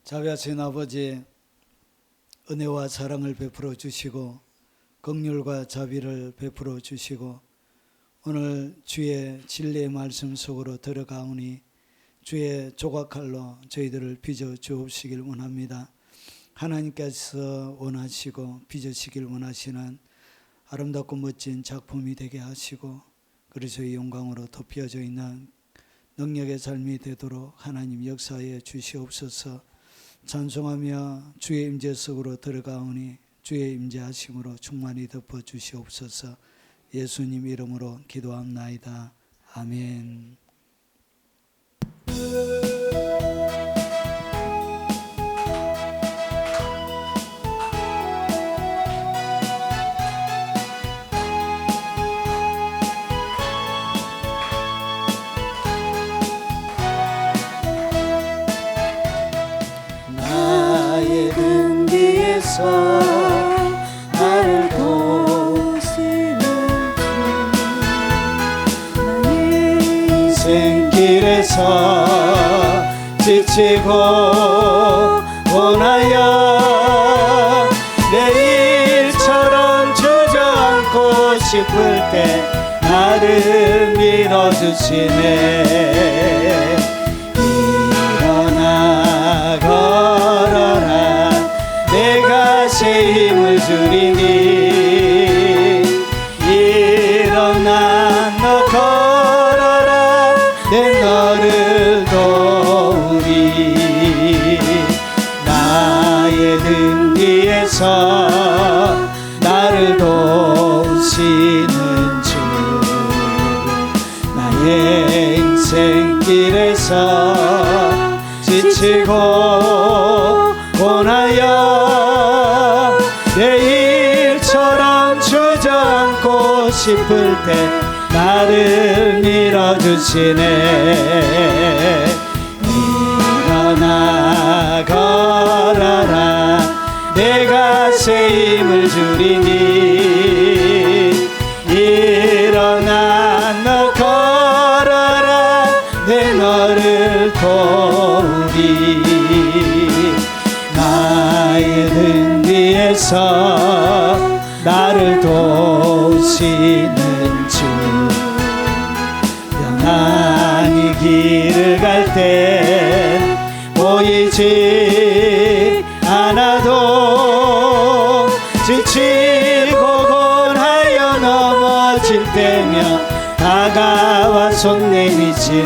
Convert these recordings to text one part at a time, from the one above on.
자비하신 아버지, 은혜와 사랑을 베풀어 주시고 긍휼과 자비를 베풀어 주시고 오늘 주의 진리의 말씀 속으로 들어가오니 주의 조각칼로 저희들을 빚어 주옵시길 원합니다. 하나님께서 원하시고 빚으시길 원하시는 아름답고 멋진 작품이 되게 하시고 그리스도의 영광으로 덮여져 있는 능력의 삶이 되도록 하나님 역사에 주시옵소서. 찬송하며 주의 임재 속으로 들어가오니 주의 임재하심으로 충만히 덮어 주시옵소서. 예수님 이름으로 기도합나이다. 아멘. 나의 등 뒤에서 나를 도우시는 주, 나의 인생길에서 지치고 원하여 내일처럼 주저앉고 싶을 때 나를 밀어주시네. 일어나 걸어라, 내가 새 힘을 주리니. 일어나 너 걸어라, 내 너를 도우리. 나의 등 뒤에서 나를 도우시는 주, 나의 인생길에서 지치고 원하여 내일처럼 주저앉고 싶을 때 나를 밀어주시네. 일어나 걸어라, 내가 새 힘을 주리니. 일어나 너 걸어라, 내 너를 도우리. 나의 등 뒤에서 나를 도우시는 주, 평안히 길을 갈 땐 보이지 않아도 지치고 곤하여 넘어질 때면 다가와 손 내미시네.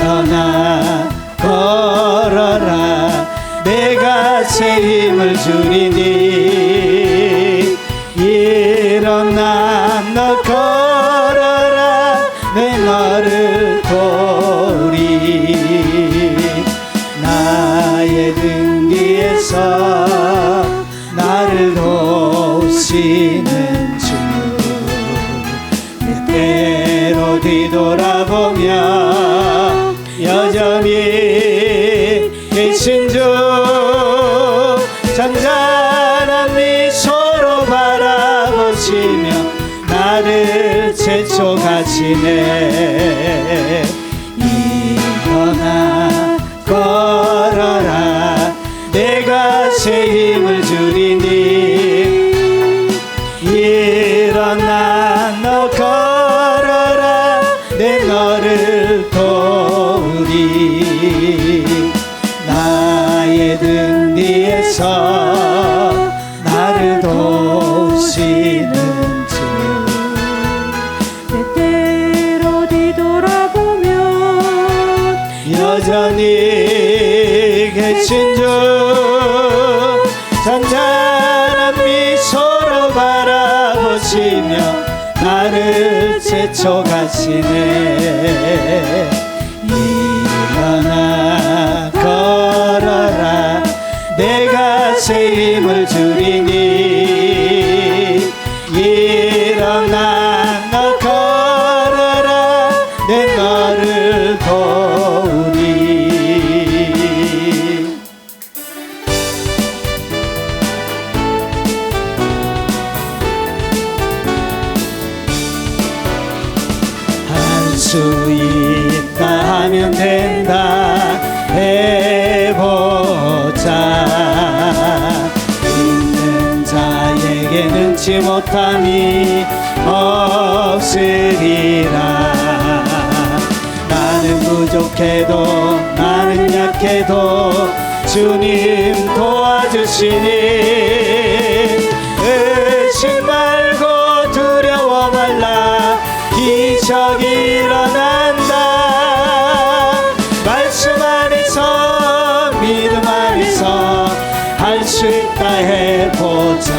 일어나 걸어라, 내가 새 힘을 주리니. 일어나 너 걸어라, 내 너를 도우리. 나의 등 뒤에서 나를 도우시는 주, 때때로 뒤돌아보며 여전히 계신 주, 잔잔한 미소로 바라보시며 나를 재촉하시네. 일어나 걸어라, 내가 새 힘을 주리니. 일어나 너 걸어라, 내 너를 도우리. 나의 등 뒤에서 나를 도우시는 주, 때때로 뒤돌아보면 여전히 계신 주, 잔잔한 미소로 바라보시며 나를 재촉하시네. 일어나 걸어라, 내가 새 힘을 주리니. 일어나 너 걸어라, 내 너를 도우리. 한수인 능치 못함이 없으리라. 나는 부족해도 나는 약해도 주님 도와주시니 의심 말고 두려워 말라. 기적이 일어난다. 말씀 안에서 믿음 안에서 할 수 있다 해보자.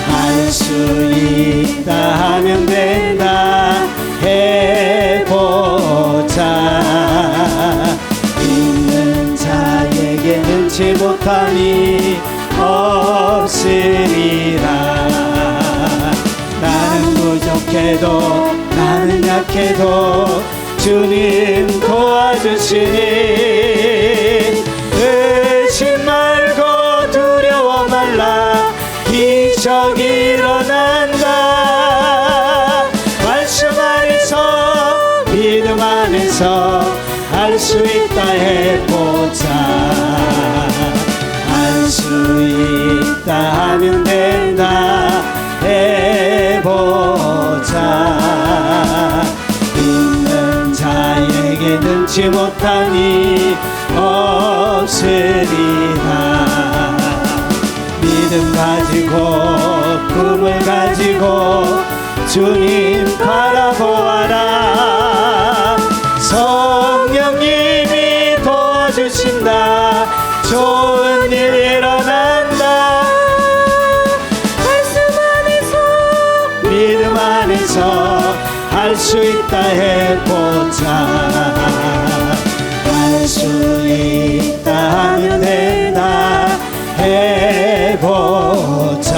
할 수 있다 하면 된다 해보자. 있는 자에게 능치 못함이 없으리라. 나는 부족해도 나는 약해도 주님 도와주시니 의심 말고 두려워 말라. 기적이 일어난다. 말씀 안에서 믿음 안에서 할 수 있다 해보자. 할 수 있다 하면 된다 해보자. 있는 자에게 능치 못함이 없으리라. 믿음 가지고 꿈을 가지고 주님 바라보아라. 성령님이 도와주신다. 좋은 일 일어난다. 말씀 안에서 믿음 안에서 할 수 있다 해보자. 할 수 있다 하면 된다 해보자.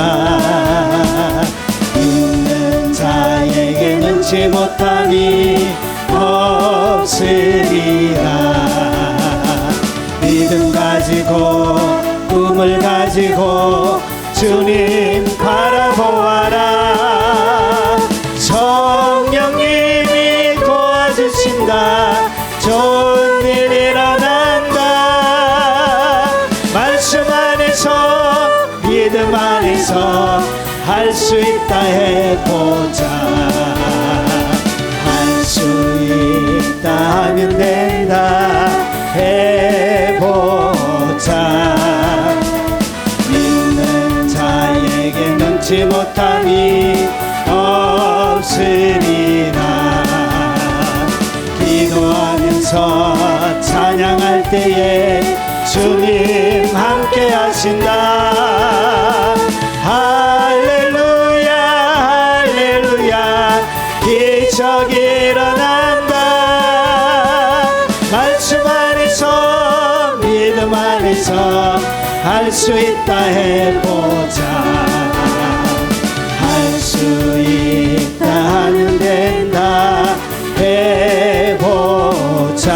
있는 자에게 능치 못함이 없으리라. 믿음 가지고 꿈을 가지고 주님 바라보아라. 성령님이 도와주신다. 좋은 일 일어난다. 말씀 안에서 믿음 안에서 할 수 있다 해보자. 할 수 있다 하면 된다 해보자. 믿는 자에게 능치 못함이 없으리라. 기도하면서 찬양할 때에 주님 함께 하신다. 할렐루야 할렐루야. 기적이 일어난다. 말씀 안에서 믿음 안에서 할 수 있다 해보자. 할 수 있다 하면 된다 해보자.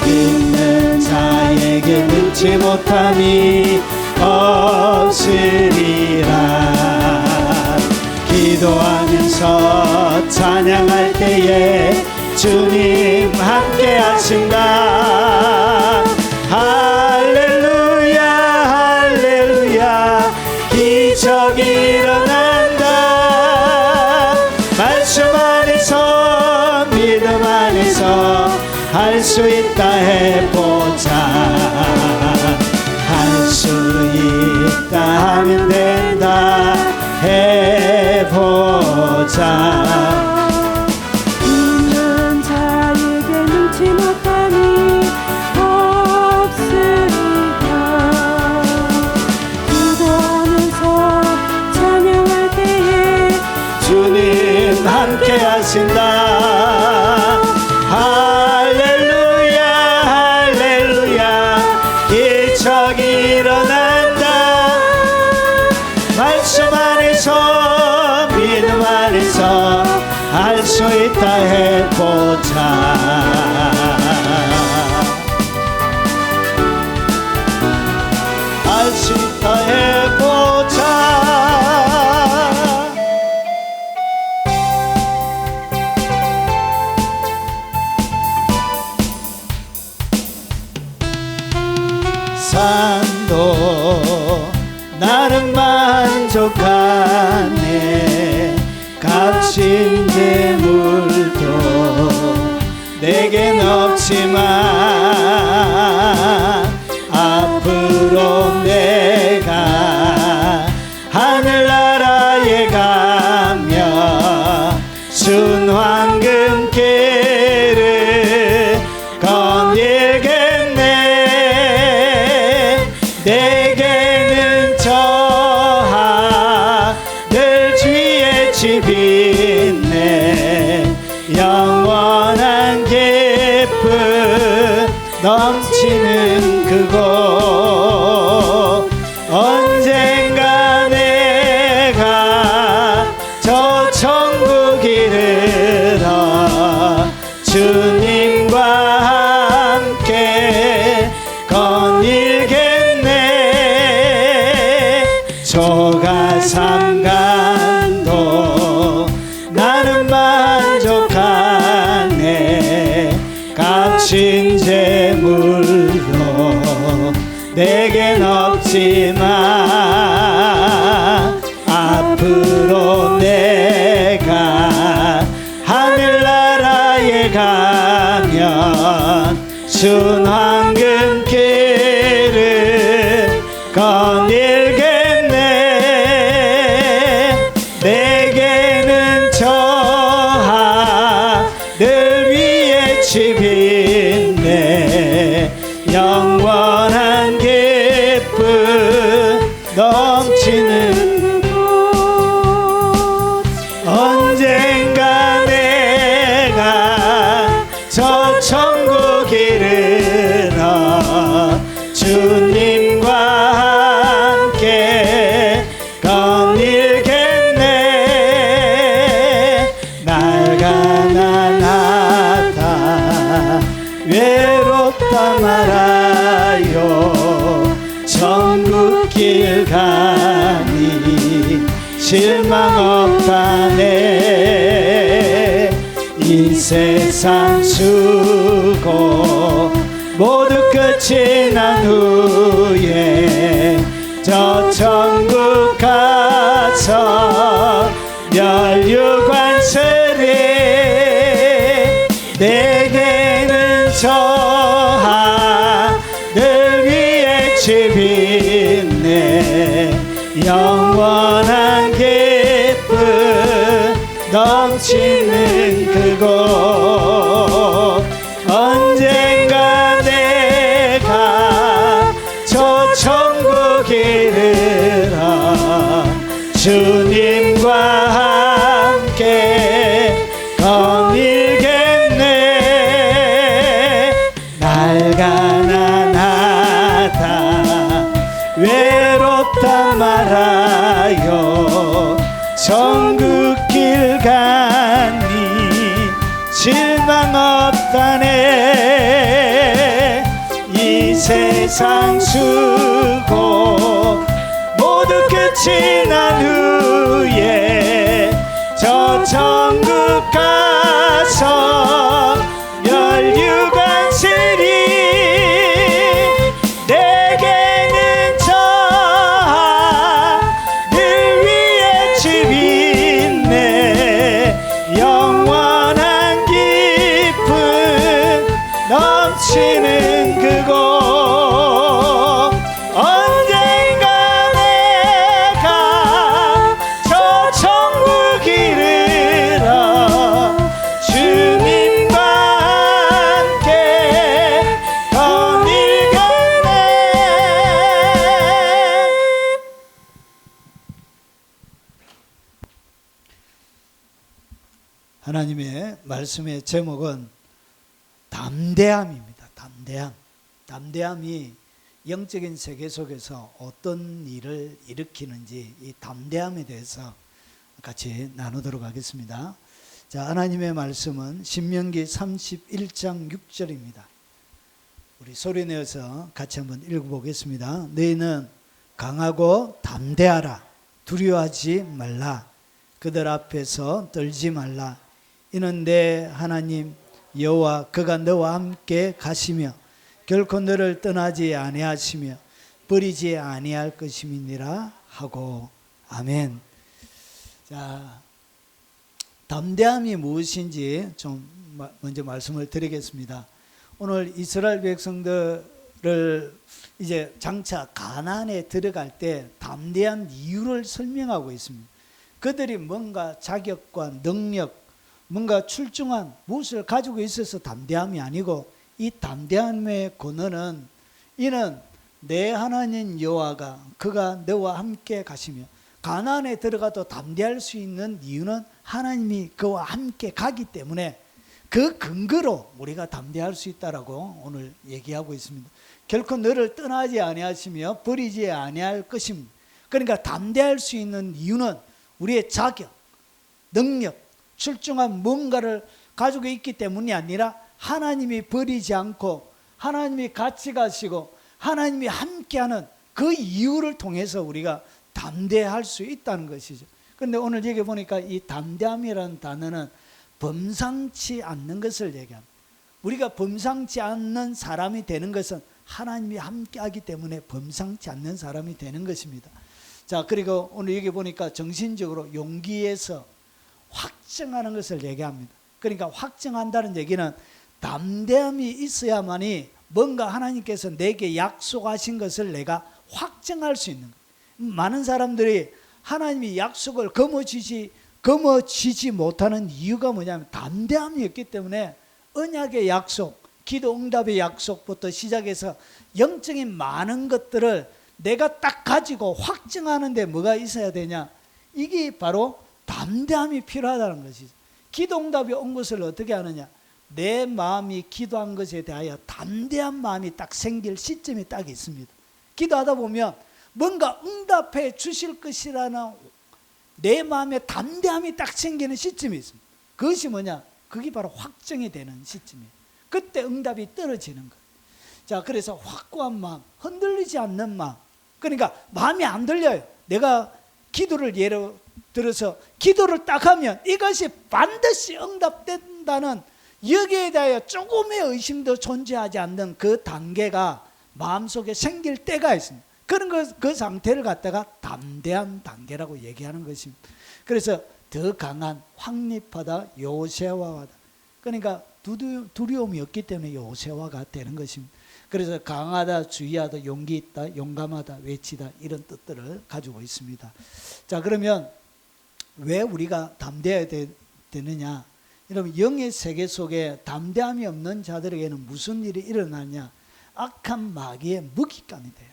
있는 자에게 능치 못함이 없으리라. 기도하면서 찬양할 때에 주님 함께 하신다. 할렐루야 할렐루야. 기적이 일어난다. 말씀 안에서 믿음 안에서 할 수 있다 해보자. 할 수 있다 하면 된다 해보자. 있는 자에게 능치 못함이 없으리라. 기도하면서 찬양할 때에 주님 함께 하신다. 할렐루야 할렐루야. 기적이 일어난다. 말씀 안에서 믿음 안에서 할 수 있다 해보자. 할 수 있다 해보자. 산도 나 나는 만족하네. 값진 재물도 내겐 없지만 앞으로 내가 하늘나라에 가면 순황금길을 거닐겠네. 내게는 저 하늘 주위에 집이 있네. 영원한 기쁨 넘치는 그곳. 언젠가 내가 저 천국 이르러 주님과 함께 거닐겠네. 초가삼간도 나는 만족하네. 값진 재물도 내겐 없지만 앞으로 내가 하늘나라에 가면 순황금길을 거닐겠네. 내게는 저 하늘 위에 집이 있네. 영원한 기쁨 넘치는 그곳. 언젠가 내가 저 천국 이르러 주님과 함께 거닐겠네. 날 가난하다 외롭다 말아요. 천국길 가니 실망 없다네. 이 세상 수고 모두 끝이 난 후에 저 천국 가서 멸류관세리. 내게는 저 하늘 위에 집이 있네. 영원한 기쁨 넘치는 그곳. 언젠가 내가 저 천국 이르러 주님과 함께 거닐겠네. 날 가난하다 외롭다 말아요. 천국길 가니 실망 없다네. 이 세상 수고 모두 끝이 난 후에 저 천국 가서 멸류관세리. 내게는 저 하늘 위에 집이 있네. 영원한 기쁨 넘치는 그곳. 언젠가 내가 저 천국 이르러 주님과 함께 거닐겠네. 하나님의 말씀의 제목은 담대함입니다. 담대함. 담대함이 영적인 세계 속에서 어떤 일을 일으키는지 이 담대함에 대해서 같이 나누도록 하겠습니다. 자, 하나님의 말씀은 신명기 31장 6절입니다. 우리 소리내어서 같이 한번 읽어보겠습니다. 너희는 강하고 담대하라. 두려워하지 말라. 그들 앞에서 떨지 말라. 이는 내 하나님 여호와 그가 너와 함께 가시며 결코 너를 떠나지 아니하시며 버리지 아니할 것임이니라 하고 아멘. 자, 담대함이 무엇인지 좀 먼저 말씀을 드리겠습니다. 오늘 이스라엘 백성들을 이제 장차 가나안에 들어갈 때 담대한 이유를 설명하고 있습니다. 그들이 뭔가 자격과 능력, 뭔가 출중한 무엇을 가지고 있어서 담대함이 아니고, 이 담대함의 근원은 이는 내 하나님 여호와가 그가 너와 함께 가시며, 가나안에 들어가도 담대할 수 있는 이유는 하나님이 그와 함께 가기 때문에 그 근거로 우리가 담대할 수 있다라고 오늘 얘기하고 있습니다. 결코 너를 떠나지 아니하시며 버리지 아니할 것입니다. 그러니까 담대할 수 있는 이유는 우리의 자격, 능력, 출중한 뭔가를 가지고 있기 때문이 아니라 하나님이 버리지 않고 하나님이 같이 가시고 하나님이 함께하는 그 이유를 통해서 우리가 담대할 수 있다는 것이죠. 그런데 오늘 여기 보니까 이 담대함이라는 단어는 범상치 않는 것을 얘기합니다. 우리가 범상치 않는 사람이 되는 것은 하나님이 함께하기 때문에 범상치 않는 사람이 되는 것입니다. 자, 그리고 오늘 여기 보니까 정신적으로 용기에서 확증하는 것을 얘기합니다. 그러니까 확증한다는 얘기는 담대함이 있어야만이 뭔가 하나님께서 내게 약속하신 것을 내가 확증할 수 있는 거예요. 많은 사람들이 하나님이 약속을 거머쥐지 못하는 이유가 뭐냐면 담대함이 없기 때문에, 언약의 약속, 기도 응답의 약속부터 시작해서 영적인 많은 것들을 내가 딱 가지고 확증하는 데 뭐가 있어야 되냐? 이게 바로 담대함이 필요하다는 것이죠. 기도 응답이 온 것을 어떻게 하느냐? 내 마음이 기도한 것에 대하여 담대한 마음이 딱 생길 시점이 딱 있습니다. 기도하다 보면 뭔가 응답해 주실 것이라는 내 마음에 담대함이 딱 생기는 시점이 있습니다. 그것이 뭐냐? 그게 바로 확정이 되는 시점이에요. 그때 응답이 떨어지는 거예요. 자, 그래서 확고한 마음, 흔들리지 않는 마음. 그러니까 마음이 안 들려요. 내가 기도를 예로 들어서 기도를 딱 하면 이것이 반드시 응답된다는, 여기에 대하여 조금의 의심도 존재하지 않는 그 단계가 마음속에 생길 때가 있습니다. 그런 그 상태를 갖다가 담대한 단계라고 얘기하는 것입니다. 그래서 더 강한, 확립하다, 요새화하다. 그러니까 두려움이 없기 때문에 요새화가 되는 것입니다. 그래서 강하다, 주의하다, 용기 있다, 용감하다, 외치다, 이런 뜻들을 가지고 있습니다. 자, 그러면 왜 우리가 담대해야 되느냐? 여러분, 영의 세계 속에 담대함이 없는 자들에게는 무슨 일이 일어나냐? 악한 마귀의 먹잇감이 돼요.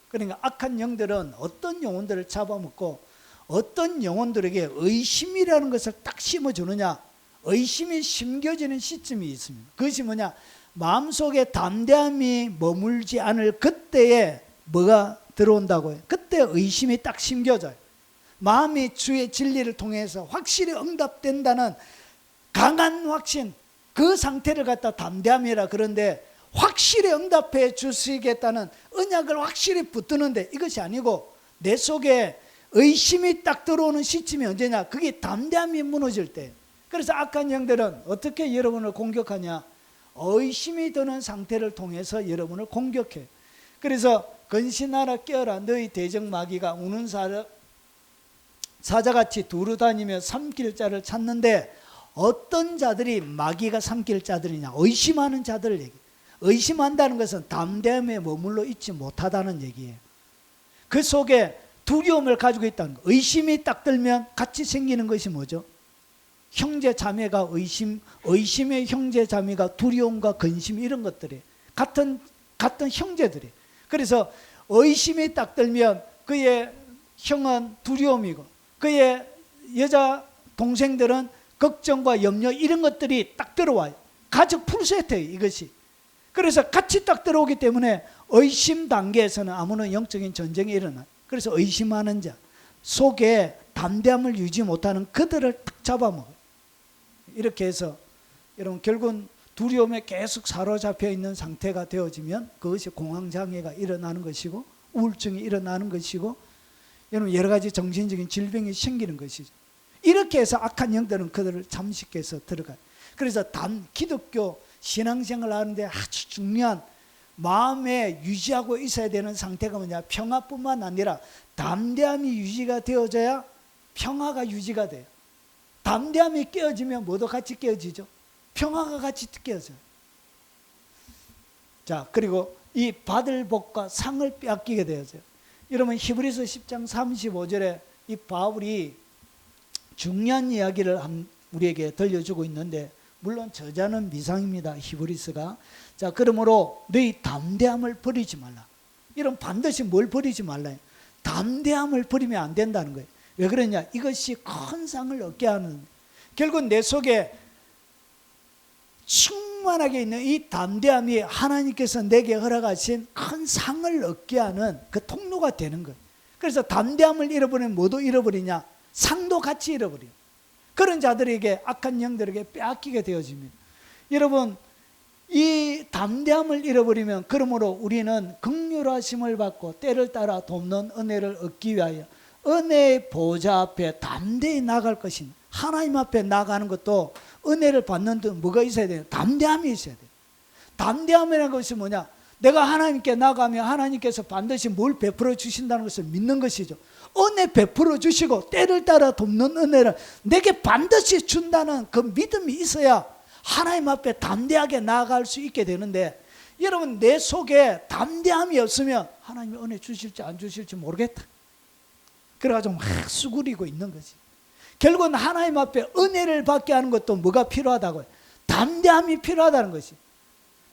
그러니까 악한 영들은 어떤 영혼들을 잡아먹고 어떤 영혼들에게 의심이라는 것을 딱 심어주느냐? 의심이 심겨지는 시점이 있습니다. 그것이 뭐냐? 마음속에 담대함이 머물지 않을 그때에 뭐가 들어온다고요? 그때 의심이 딱 심겨져요. 마음이 주의 진리를 통해서 확실히 응답된다는 강한 확신, 그 상태를 갖다 담대함이라 그런데, 확실히 응답해 주시겠다는 언약을 확실히 붙드는데 이것이 아니고 내 속에 의심이 딱 들어오는 시점이 언제냐? 그게 담대함이 무너질 때. 그래서 악한 영들은 어떻게 여러분을 공격하냐? 의심이 드는 상태를 통해서 여러분을 공격해. 그래서 근신하라 깨어라, 너희 대적 마귀가 우는 사자같이 두루다니며 삼킬 자를 찾는데, 어떤 자들이 마귀가 삼킬 자들이냐? 의심하는 자들을 얘기해. 의심한다는 것은 담대함에 머물러 있지 못하다는 얘기예요. 그 속에 두려움을 가지고 있다는 거. 의심이 딱 들면 같이 생기는 것이 뭐죠? 형제 자매가 의심의 형제 자매가 두려움과 근심, 이런 것들이 같은 형제들이. 그래서 의심이 딱 들면 그의 형은 두려움이고 그의 여자 동생들은 걱정과 염려, 이런 것들이 딱 들어와요. 가족 풀세트예요, 이것이. 그래서 같이 딱 들어오기 때문에 의심 단계에서는 아무런 영적인 전쟁이 일어나요. 그래서 의심하는 자 속에 담대함을 유지 못하는 그들을 딱 잡아먹어요. 이렇게 해서 여러분, 결국은 두려움에 계속 사로잡혀 있는 상태가 되어지면 그것이 공황장애가 일어나는 것이고 우울증이 일어나는 것이고, 여러분, 여러 가지 정신적인 질병이 생기는 것이죠. 이렇게 해서 악한 영들은 그들을 잠식해서 들어가요. 그래서 기독교 신앙생활을 하는데 아주 중요한 마음에 유지하고 있어야 되는 상태가 뭐냐? 평화뿐만 아니라 담대함이 유지가 되어져야 평화가 유지가 돼요. 담대함이 깨어지면 뭐도 같이 깨어지죠? 평화가 같이 깨어져요. 자, 그리고 이 받을 복과 상을 빼앗기게 되어져요. 여러분 히브리서 10장 35절에 이 바울이 중요한 이야기를 우리에게 들려주고 있는데, 물론 저자는 미상입니다. 히브리서가. 자, 그러므로 너희 담대함을 버리지 말라. 이런 반드시 뭘 버리지 말라. 담대함을 버리면 안 된다는 거예요. 왜 그러냐? 이것이 큰 상을 얻게 하는, 결국 내 속에 충만하게 있는 이 담대함이 하나님께서 내게 허락하신 큰 상을 얻게 하는 그 통로가 되는 거예요. 그래서 담대함을 잃어버리면 뭐도 잃어버리냐? 상도 같이 잃어버려요. 그런 자들에게, 악한 영들에게 빼앗기게 되어집니다. 여러분, 이 담대함을 잃어버리면, 그러므로 우리는 긍휼하심을 받고 때를 따라 돕는 은혜를 얻기 위하여 은혜의 보좌 앞에 담대히 나갈 것입니다. 하나님 앞에 나가는 것도 은혜를 받는 데 뭐가 있어야 돼요? 담대함이 있어야 돼요. 담대함이라는 것이 뭐냐? 내가 하나님께 나가면 하나님께서 반드시 뭘 베풀어 주신다는 것을 믿는 것이죠. 은혜 베풀어 주시고 때를 따라 돕는 은혜를 내게 반드시 준다는 그 믿음이 있어야 하나님 앞에 담대하게 나아갈 수 있게 되는데, 여러분 내 속에 담대함이 없으면 하나님이 은혜 주실지 안 주실지 모르겠다. 그래가지고 막 수그리고 있는 거지. 결국은 하나님 앞에 은혜를 받게 하는 것도 뭐가 필요하다고요? 담대함이 필요하다는 것이.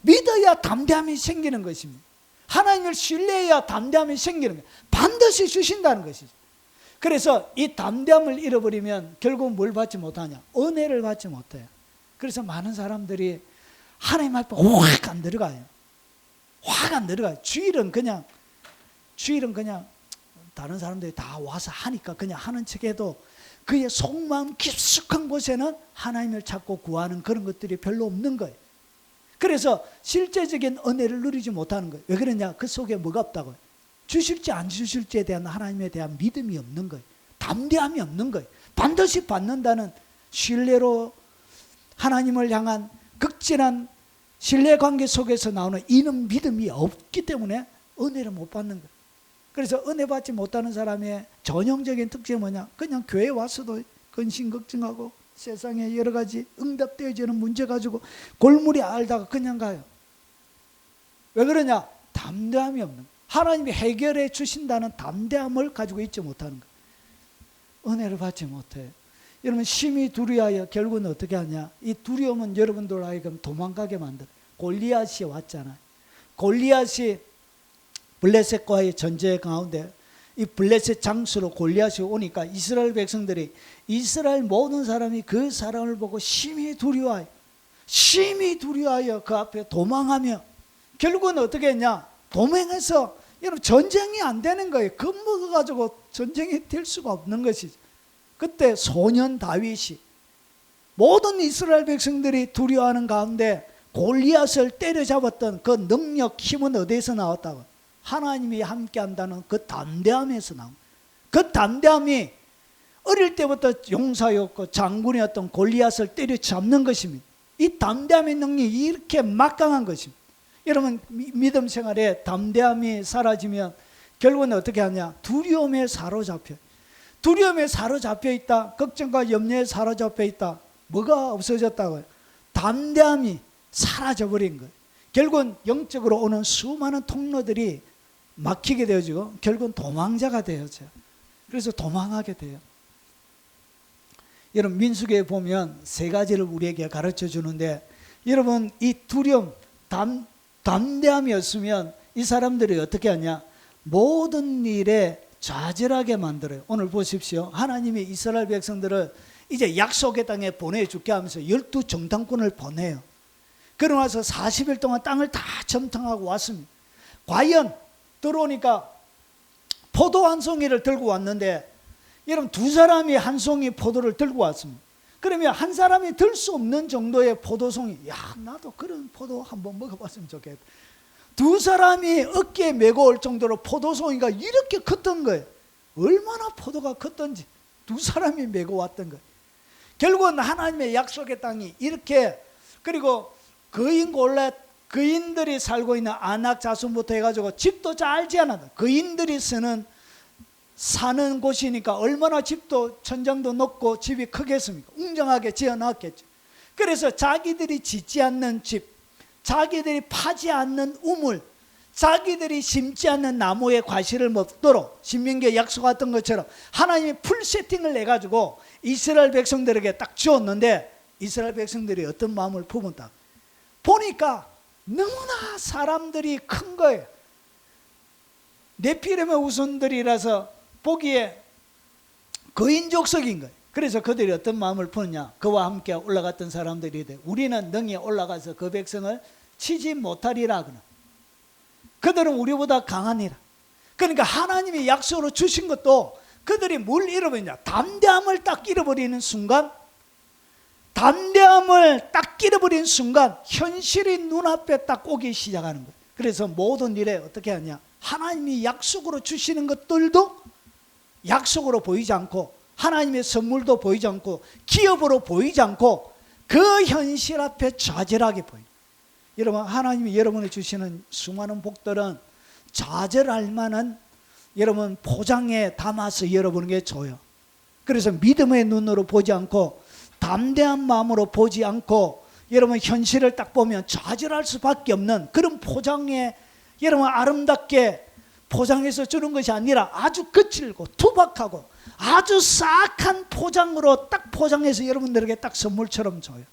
믿어야 담대함이 생기는 것입니다. 하나님을 신뢰해야 담대함이 생기는 거예요. 반드시 주신다는 것이죠. 그래서 이 담대함을 잃어버리면 결국 뭘 받지 못하냐? 은혜를 받지 못해요. 그래서 많은 사람들이 하나님 앞에 확 안 들어가요. 확 안 들어가요. 주일은 그냥 다른 사람들이 다 와서 하니까 그냥 하는 척해도 그의 속마음 깊숙한 곳에는 하나님을 찾고 구하는 그런 것들이 별로 없는 거예요. 그래서 실제적인 은혜를 누리지 못하는 거예요. 왜 그러냐? 그 속에 뭐가 없다고요? 주실지 안 주실지에 대한 하나님에 대한 믿음이 없는 거예요. 담대함이 없는 거예요. 반드시 받는다는 신뢰로 하나님을 향한 극진한 신뢰관계 속에서 나오는 이는 믿음이 없기 때문에 은혜를 못 받는 거예요. 그래서 은혜 받지 못하는 사람의 전형적인 특징이 뭐냐? 그냥 교회 와서도 근심 걱정하고 세상에 여러 가지 응답되어지는 문제 가지고 골무리 앓다가 그냥 가요. 왜 그러냐? 담대함이 없는 거예요. 하나님이 해결해 주신다는 담대함을 가지고 있지 못하는 거예요. 은혜를 받지 못해요. 여러분 심히 두려워하여 결국은 어떻게 하냐? 이 두려움은 여러분들 하여금 도망가게 만들어요. 골리앗이 왔잖아요. 골리앗이 블레셋과의 전쟁 가운데 이 블레셋 장수로 골리앗이 오니까 이스라엘 백성들이, 이스라엘 모든 사람이 그 사람을 보고 심히 두려워하여 그 앞에 도망하며, 결국은 어떻게 했냐? 도망해서, 여러분 전쟁이 안 되는 거예요. 겁먹어가지고 전쟁이 될 수가 없는 것이죠. 그때 소년 다윗이 모든 이스라엘 백성들이 두려워하는 가운데 골리앗을 때려잡았던 그 능력, 힘은 어디에서 나왔다고? 하나님이 함께한다는 그 담대함에서 나온, 그 담대함이 어릴 때부터 용사였고 장군이었던 골리앗을 때려잡는 것입니다. 이 담대함의 능력이 이렇게 막강한 것입니다. 여러분 믿음 생활에 담대함이 사라지면 결국은 어떻게 하냐? 두려움에 사로잡혀 있다. 걱정과 염려에 사로잡혀 있다. 뭐가 없어졌다고요? 담대함이 사라져버린 거예요. 결국은 영적으로 오는 수많은 통로들이 막히게 되어지고 결국은 도망자가 되어져요. 그래서 도망하게 돼요. 여러분 민수기에 보면 세 가지를 우리에게 가르쳐 주는데, 여러분 이 두려움, 담대함이 없으면 이 사람들이 어떻게 하냐? 모든 일에 좌절하게 만들어요. 오늘 보십시오. 하나님이 이스라엘 백성들을 이제 약속의 땅에 보내줄게 하면서 12정탐꾼을 보내요. 그러고 나서 40일 동안 땅을 다 점탕하고 왔습니다. 과연 들어오니까 포도 한 송이를 들고 왔는데, 여러분 두 사람이 한 송이 포도를 들고 왔습니다. 그러면 한 사람이 들 수 없는 정도의 포도송이, 야 나도 그런 포도 한번 먹어봤으면 좋겠다. 두 사람이 어깨에 메고 올 정도로 포도송이가 이렇게 컸던 거예요. 얼마나 포도가 컸던지 두 사람이 메고 왔던 거예요. 결국은 하나님의 약속의 땅이 이렇게, 그리고 거인 골라 거인들이 살고 있는 안악 자손부터 해가지고 집도 잘 지어놨다. 거인들이 사는 곳이니까 얼마나 집도 천장도 높고 집이 크겠습니까? 웅장하게 지어놨겠죠. 그래서 자기들이 짓지 않는 집, 자기들이 파지 않는 우물, 자기들이 심지 않는 나무의 과실을 먹도록 신명기에 약속했던 것처럼 하나님이 풀 세팅을 내가지고 이스라엘 백성들에게 딱 주었는데, 이스라엘 백성들이 어떤 마음을 품었다 보니까 너무나 사람들이 큰 거예요. 네피림의 후손들이라서 보기에 거인 족속인 거예요. 그래서 그들이 어떤 마음을 품느냐, 그와 함께 올라갔던 사람들이 우리는 능히 올라가서 그 백성을 치지 못하리라. 그들은 우리보다 강하니라. 그러니까 하나님이 약속으로 주신 것도 그들이 뭘 잃어버리냐, 담대함을 딱 잃어버리는 순간, 담대함을 딱 잃어버리는 순간 현실이 눈앞에 딱 오기 시작하는 거예요. 그래서 모든 일에 어떻게 하냐, 하나님이 약속으로 주시는 것들도 약속으로 보이지 않고, 하나님의 선물도 보이지 않고, 기업으로 보이지 않고, 그 현실 앞에 좌절하게 보여요. 여러분, 하나님이 여러분이 주시는 수많은 복들은 좌절할 만한 여러분 포장에 담아서 여러분에게 줘요. 그래서 믿음의 눈으로 보지 않고 담대한 마음으로 보지 않고 여러분 현실을 딱 보면 좌절할 수밖에 없는 그런 포장에 여러분 아름답게 포장해서 주는 것이 아니라 아주 거칠고 투박하고 아주 싹한 포장으로 딱 포장해서 여러분들에게 딱 선물처럼 줘요.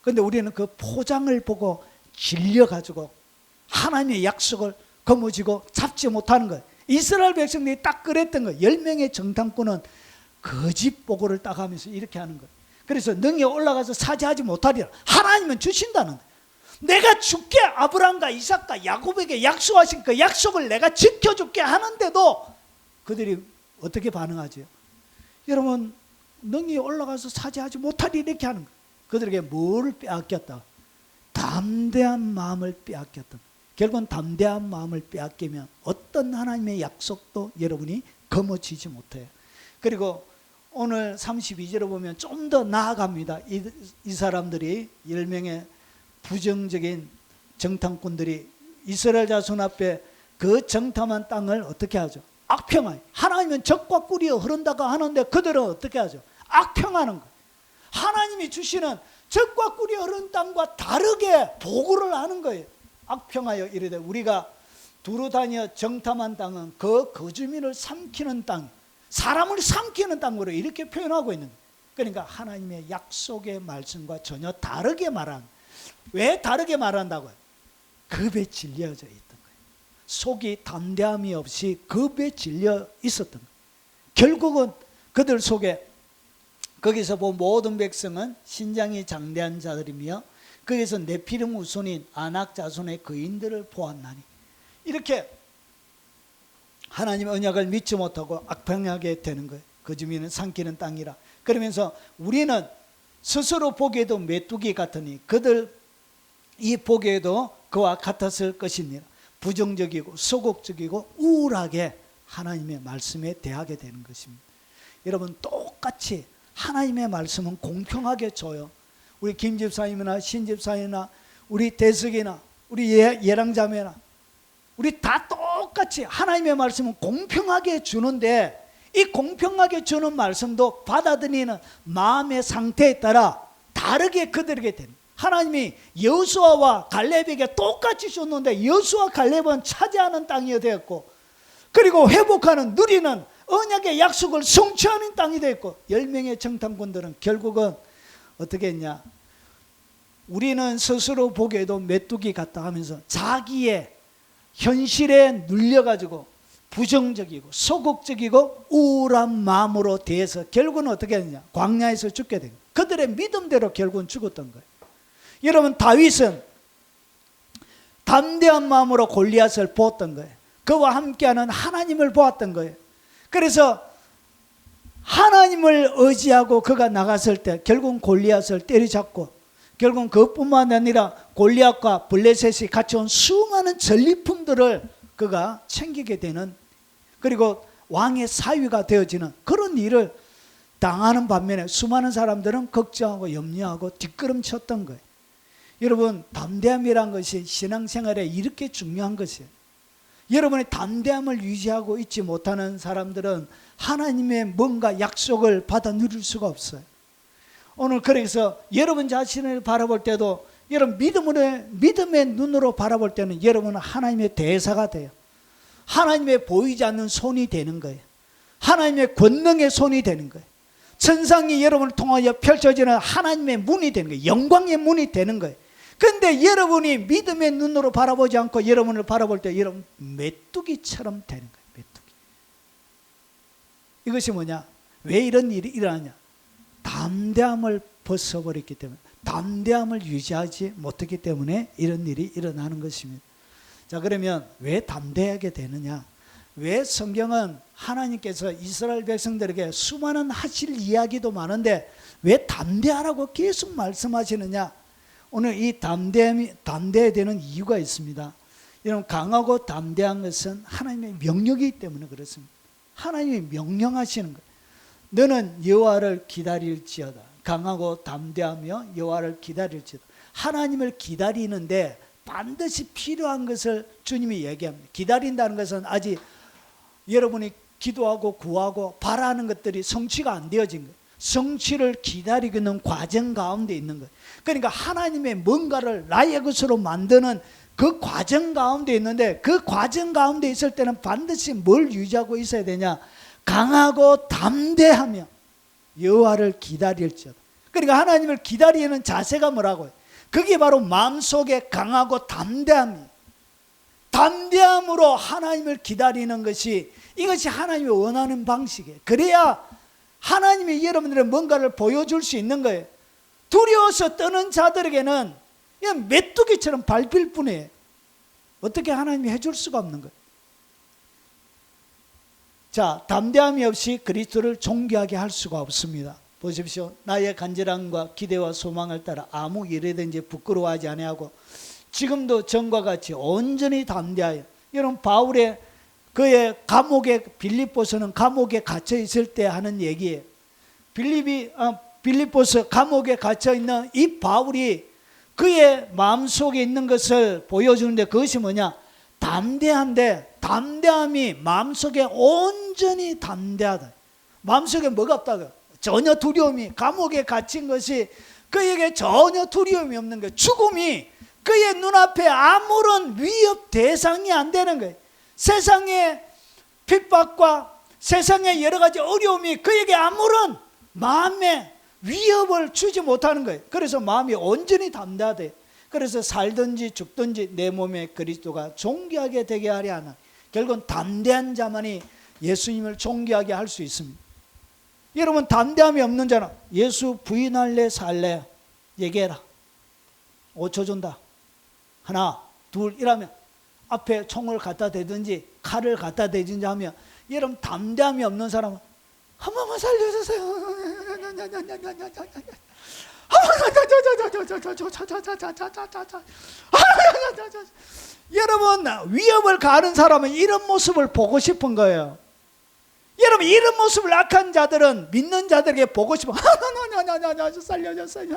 그런데 우리는 그 포장을 보고 질려가지고 하나님의 약속을 거머쥐고 잡지 못하는 거예요. 이스라엘 백성들이 딱 그랬던 거예요. 10명의 정탐꾼은 거짓 보고를 딱 하면서 이렇게 하는 거예요. 그래서 능히 올라가서 사죄하지 못하리라. 하나님은 주신다는 거예요. 내가 줄게, 아브라함과 이삭과 야곱에게 약속하신 그 약속을 내가 지켜줄게 하는데도 그들이 어떻게 반응하죠? 여러분, 능히 올라가서 사죄하지 못하리 이렇게 하는 거예요. 그들에게 뭘 빼앗겼다? 담대한 마음을 빼앗겼다. 결국은 담대한 마음을 빼앗기면 어떤 하나님의 약속도 여러분이 거머쥐지 못해요. 그리고 오늘 32절을 보면 좀 더 나아갑니다. 이 사람들이 10명의 부정적인 정탐꾼들이 이스라엘 자손 앞에 그 정탐한 땅을 어떻게 하죠? 악평하요. 하나님은 적과 꿀이 흐른다고 하는데 그들은 어떻게 하죠? 악평하는 거예요. 하나님이 주시는 적과 꿀이 흐른 땅과 다르게 보고를 하는 거예요. 악평하여 이르되 우리가 두루 다녀 정탐한 땅은 그 거주민을 삼키는 땅, 사람을 삼키는 땅으로 이렇게 표현하고 있는 거예요. 그러니까 하나님의 약속의 말씀과 전혀 다르게 말하는 거예요. 왜 다르게 말한다고요? 겁에 질려져 있던 거예요. 속이 담대함이 없이 겁에 질려 있었던 거예요. 결국은 그들 속에 거기서 본 모든 백성은 신장이 장대한 자들이며 거기서 네피림 후손인 아낙 자손의 거인들을 보았나니, 이렇게 하나님의 언약을 믿지 못하고 악평하게 되는 거예요. 거주민은 삼키는 땅이라. 그러면서 우리는 스스로 보기에도 메뚜기 같으니 그들 이 보기에도 그와 같았을 것이니라. 부정적이고 소극적이고 우울하게 하나님의 말씀에 대하게 되는 것입니다. 여러분, 똑같이 하나님의 말씀은 공평하게 줘요. 우리 김집사님이나 신집사님이나 우리 대석이나 우리 예랑자매나 우리 다 똑같이 하나님의 말씀은 공평하게 주는데, 이 공평하게 주는 말씀도 받아들이는 마음의 상태에 따라 다르게 그들에게 되는, 하나님이 여호수아와 갈렙에게 똑같이 줬는데 여호수아 갈렙은 차지하는 땅이 되었고, 그리고 회복하는 누리는 언약의 약속을 성취하는 땅이 되었고, 10명의 정탐꾼들은 결국은 어떻게 했냐, 우리는 스스로 보기에도 메뚜기 같다 하면서 자기의 현실에 눌려가지고 부정적이고 소극적이고 우울한 마음으로 대해서 결국은 어떻게 했냐, 광야에서 죽게 된 거예요. 그들의 믿음대로 결국은 죽었던 거예요. 여러분, 다윗은 담대한 마음으로 골리앗을 보았던 거예요. 그와 함께하는 하나님을 보았던 거예요. 그래서 하나님을 의지하고 그가 나갔을 때 결국은 골리앗을 때려잡고, 결국은 그것뿐만 아니라 골리앗과 블레셋이 같이 온 수많은 전리품들을 그가 챙기게 되는, 그리고 왕의 사위가 되어지는 그런 일을 당하는 반면에 수많은 사람들은 걱정하고 염려하고 뒷걸음쳤던 거예요. 여러분, 담대함이란 것이 신앙생활에 이렇게 중요한 것이에요. 여러분의 담대함을 유지하고 있지 못하는 사람들은 하나님의 뭔가 약속을 받아 누릴 수가 없어요. 오늘 그래서 여러분 자신을 바라볼 때도, 여러분 믿음의 눈으로 바라볼 때는 여러분은 하나님의 대사가 돼요. 하나님의 보이지 않는 손이 되는 거예요. 하나님의 권능의 손이 되는 거예요. 천상이 여러분을 통하여 펼쳐지는 하나님의 문이 되는 거예요. 영광의 문이 되는 거예요. 그런데 여러분이 믿음의 눈으로 바라보지 않고 여러분을 바라볼 때 여러분 메뚜기처럼 되는 거예요. 메뚜기. 이것이 뭐냐? 왜 이런 일이 일어나냐? 담대함을 벗어버렸기 때문에, 담대함을 유지하지 못했기 때문에 이런 일이 일어나는 것입니다. 자, 그러면 왜 담대하게 되느냐? 왜 성경은 하나님께서 이스라엘 백성들에게 수많은 하실 이야기도 많은데 왜 담대하라고 계속 말씀하시느냐? 오늘 이 담대해야 되는 이유가 있습니다. 여러분, 강하고 담대한 것은 하나님의 명령이기 때문에 그렇습니다. 하나님이 명령하시는 거예요. 너는 여호와를 기다릴지어다. 강하고 담대하며 여호와를 기다릴지어다. 하나님을 기다리는데 반드시 필요한 것을 주님이 얘기합니다. 기다린다는 것은 아직 여러분이 기도하고 구하고 바라는 것들이 성취가 안 되어진 거예요. 성취를 기다리고 있는 과정 가운데 있는 거예요. 그러니까 하나님의 뭔가를 나의 것으로 만드는 그 과정 가운데 있는데, 그 과정 가운데 있을 때는 반드시 뭘 유지하고 있어야 되냐? 강하고 담대하며 여호와를 기다릴지어다. 그러니까 하나님을 기다리는 자세가 뭐라고요? 그게 바로 마음속에 강하고 담대함이에요. 담대함으로 하나님을 기다리는 것이, 이것이 하나님이 원하는 방식이에요. 그래야 하나님이 여러분들의 뭔가를 보여줄 수 있는 거예요. 두려워서 떠는 자들에게는 그냥 메뚜기처럼 밟힐 뿐이에요. 어떻게 하나님이 해줄 수가 없는 거예요. 자, 담대함이 없이 그리스도를 존귀하게 할 수가 없습니다. 보십시오. 나의 간절함과 기대와 소망을 따라 아무 일에든지 부끄러워하지 아니하고 지금도 전과 같이 온전히 담대하여. 여러분, 바울의 그의 감옥에, 빌립보서는 감옥에 갇혀 있을 때 하는 얘기예요. 빌립보서 감옥에 갇혀 있는 이 바울이 그의 마음속에 있는 것을 보여주는데, 그것이 뭐냐? 담대한데, 담대함이 마음속에 온전히 담대하다. 마음속에 뭐가 없다고요? 전혀 두려움이, 감옥에 갇힌 것이 그에게 전혀 두려움이 없는 거예요. 죽음이 그의 눈앞에 아무런 위협 대상이 안 되는 거예요. 세상의 핍박과 세상의 여러 가지 어려움이 그에게 아무런 마음에 위협을 주지 못하는 거예요. 그래서 마음이 온전히 담대하대요. 그래서 살든지 죽든지 내 몸에 그리스도가 존귀하게 되게 하려 하나. 결국은 담대한 자만이 예수님을 존귀하게 할 수 있습니다. 여러분, 담대함이 없는 자는 예수 부인할래 살래 얘기해라. 5초 준다. 하나, 둘 이라면 앞에 총을 갖다 대든지 칼을 갖다 대든지 하면, 여러분 담대함이 없는 사람은 한 번만 살려주세요. 여러분, 위협을 가하는 사람은 이런 모습을 보고 싶은 거예요. 여러분, 이런 모습을 악한 자들은 믿는 자들에게 보고 싶어. 살려줬어요.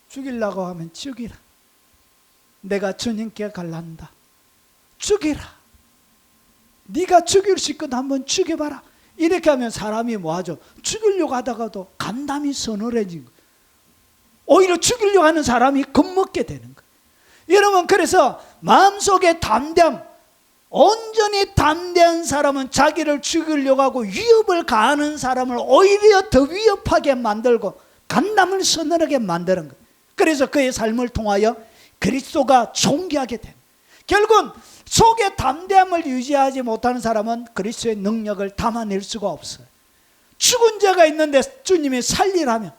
죽이려고 하면 죽이라. 내가 주님께 갈란다. 죽이라. 네가 죽일 수 있거든 한번 죽여봐라. 이렇게 하면 사람이 뭐하죠? 죽이려고 하다가도 간담이 서늘해진 거예요. 오히려 죽이려고 하는 사람이 겁먹게 되는 거예요. 여러분, 그래서 마음속에 담대함, 온전히 담대한 사람은 자기를 죽이려고 하고 위협을 가하는 사람을 오히려 더 위협하게 만들고 간담을 서늘하게 만드는 거예요. 그래서 그의 삶을 통하여 그리스도가 존귀하게 됩니다. 결국은 속에 담대함을 유지하지 못하는 사람은 그리스도의 능력을 담아낼 수가 없어요. 죽은 자가 있는데 주님이 살리라면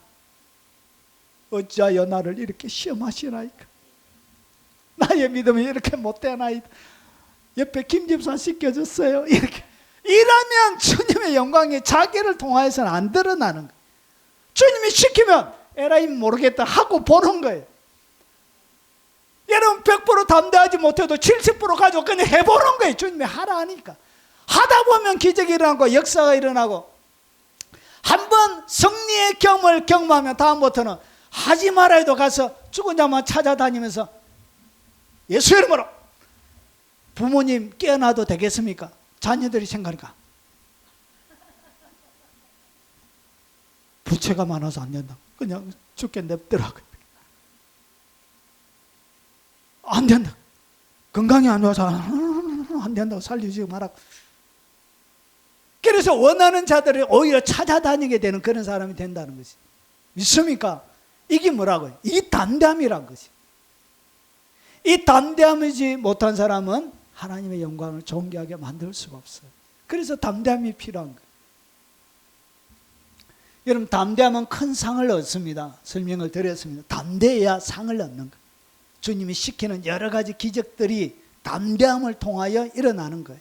어찌하여 나를 이렇게 시험하시나이까? 나의 믿음이 이렇게 못되나이다. 옆에 김집사 씻겨줬어요. 이렇게 이러면 주님의 영광이 자기를 통하여서는 안 드러나는 거예요. 주님이 시키면 에라이 모르겠다 하고 보는 거예요. 여러분, 100% 담대하지 못해도 70% 가지고 그냥 해보는 거예요. 주님이 하라 하니까. 하다 보면 기적이 일어나고 역사가 일어나고, 한번 승리의 경험을 경험하면 다음부터는 하지 말아 해도 가서 죽은 자만 찾아다니면서 예수 이름으로. 부모님 깨어나도 되겠습니까? 자녀들이 생각하니까 부채가 많아서 안 된다. 그냥 죽게 냅더라고요. 안 된다. 건강이 안 좋아서 안 된다고 살려주지 말라고. 그래서 원하는 자들을 오히려 찾아다니게 되는 그런 사람이 된다는 것이. 믿습니까? 이게 뭐라고요? 이 담대함이란 것이. 이 담대함이지 못한 사람은 하나님의 영광을 존귀하게 만들 수가 없어요. 그래서 담대함이 필요한 거예요. 여러분, 담대함은 큰 상을 얻습니다. 설명을 드렸습니다. 담대해야 상을 얻는 거예요. 주님이 시키는 여러 가지 기적들이 담대함을 통하여 일어나는 거예요.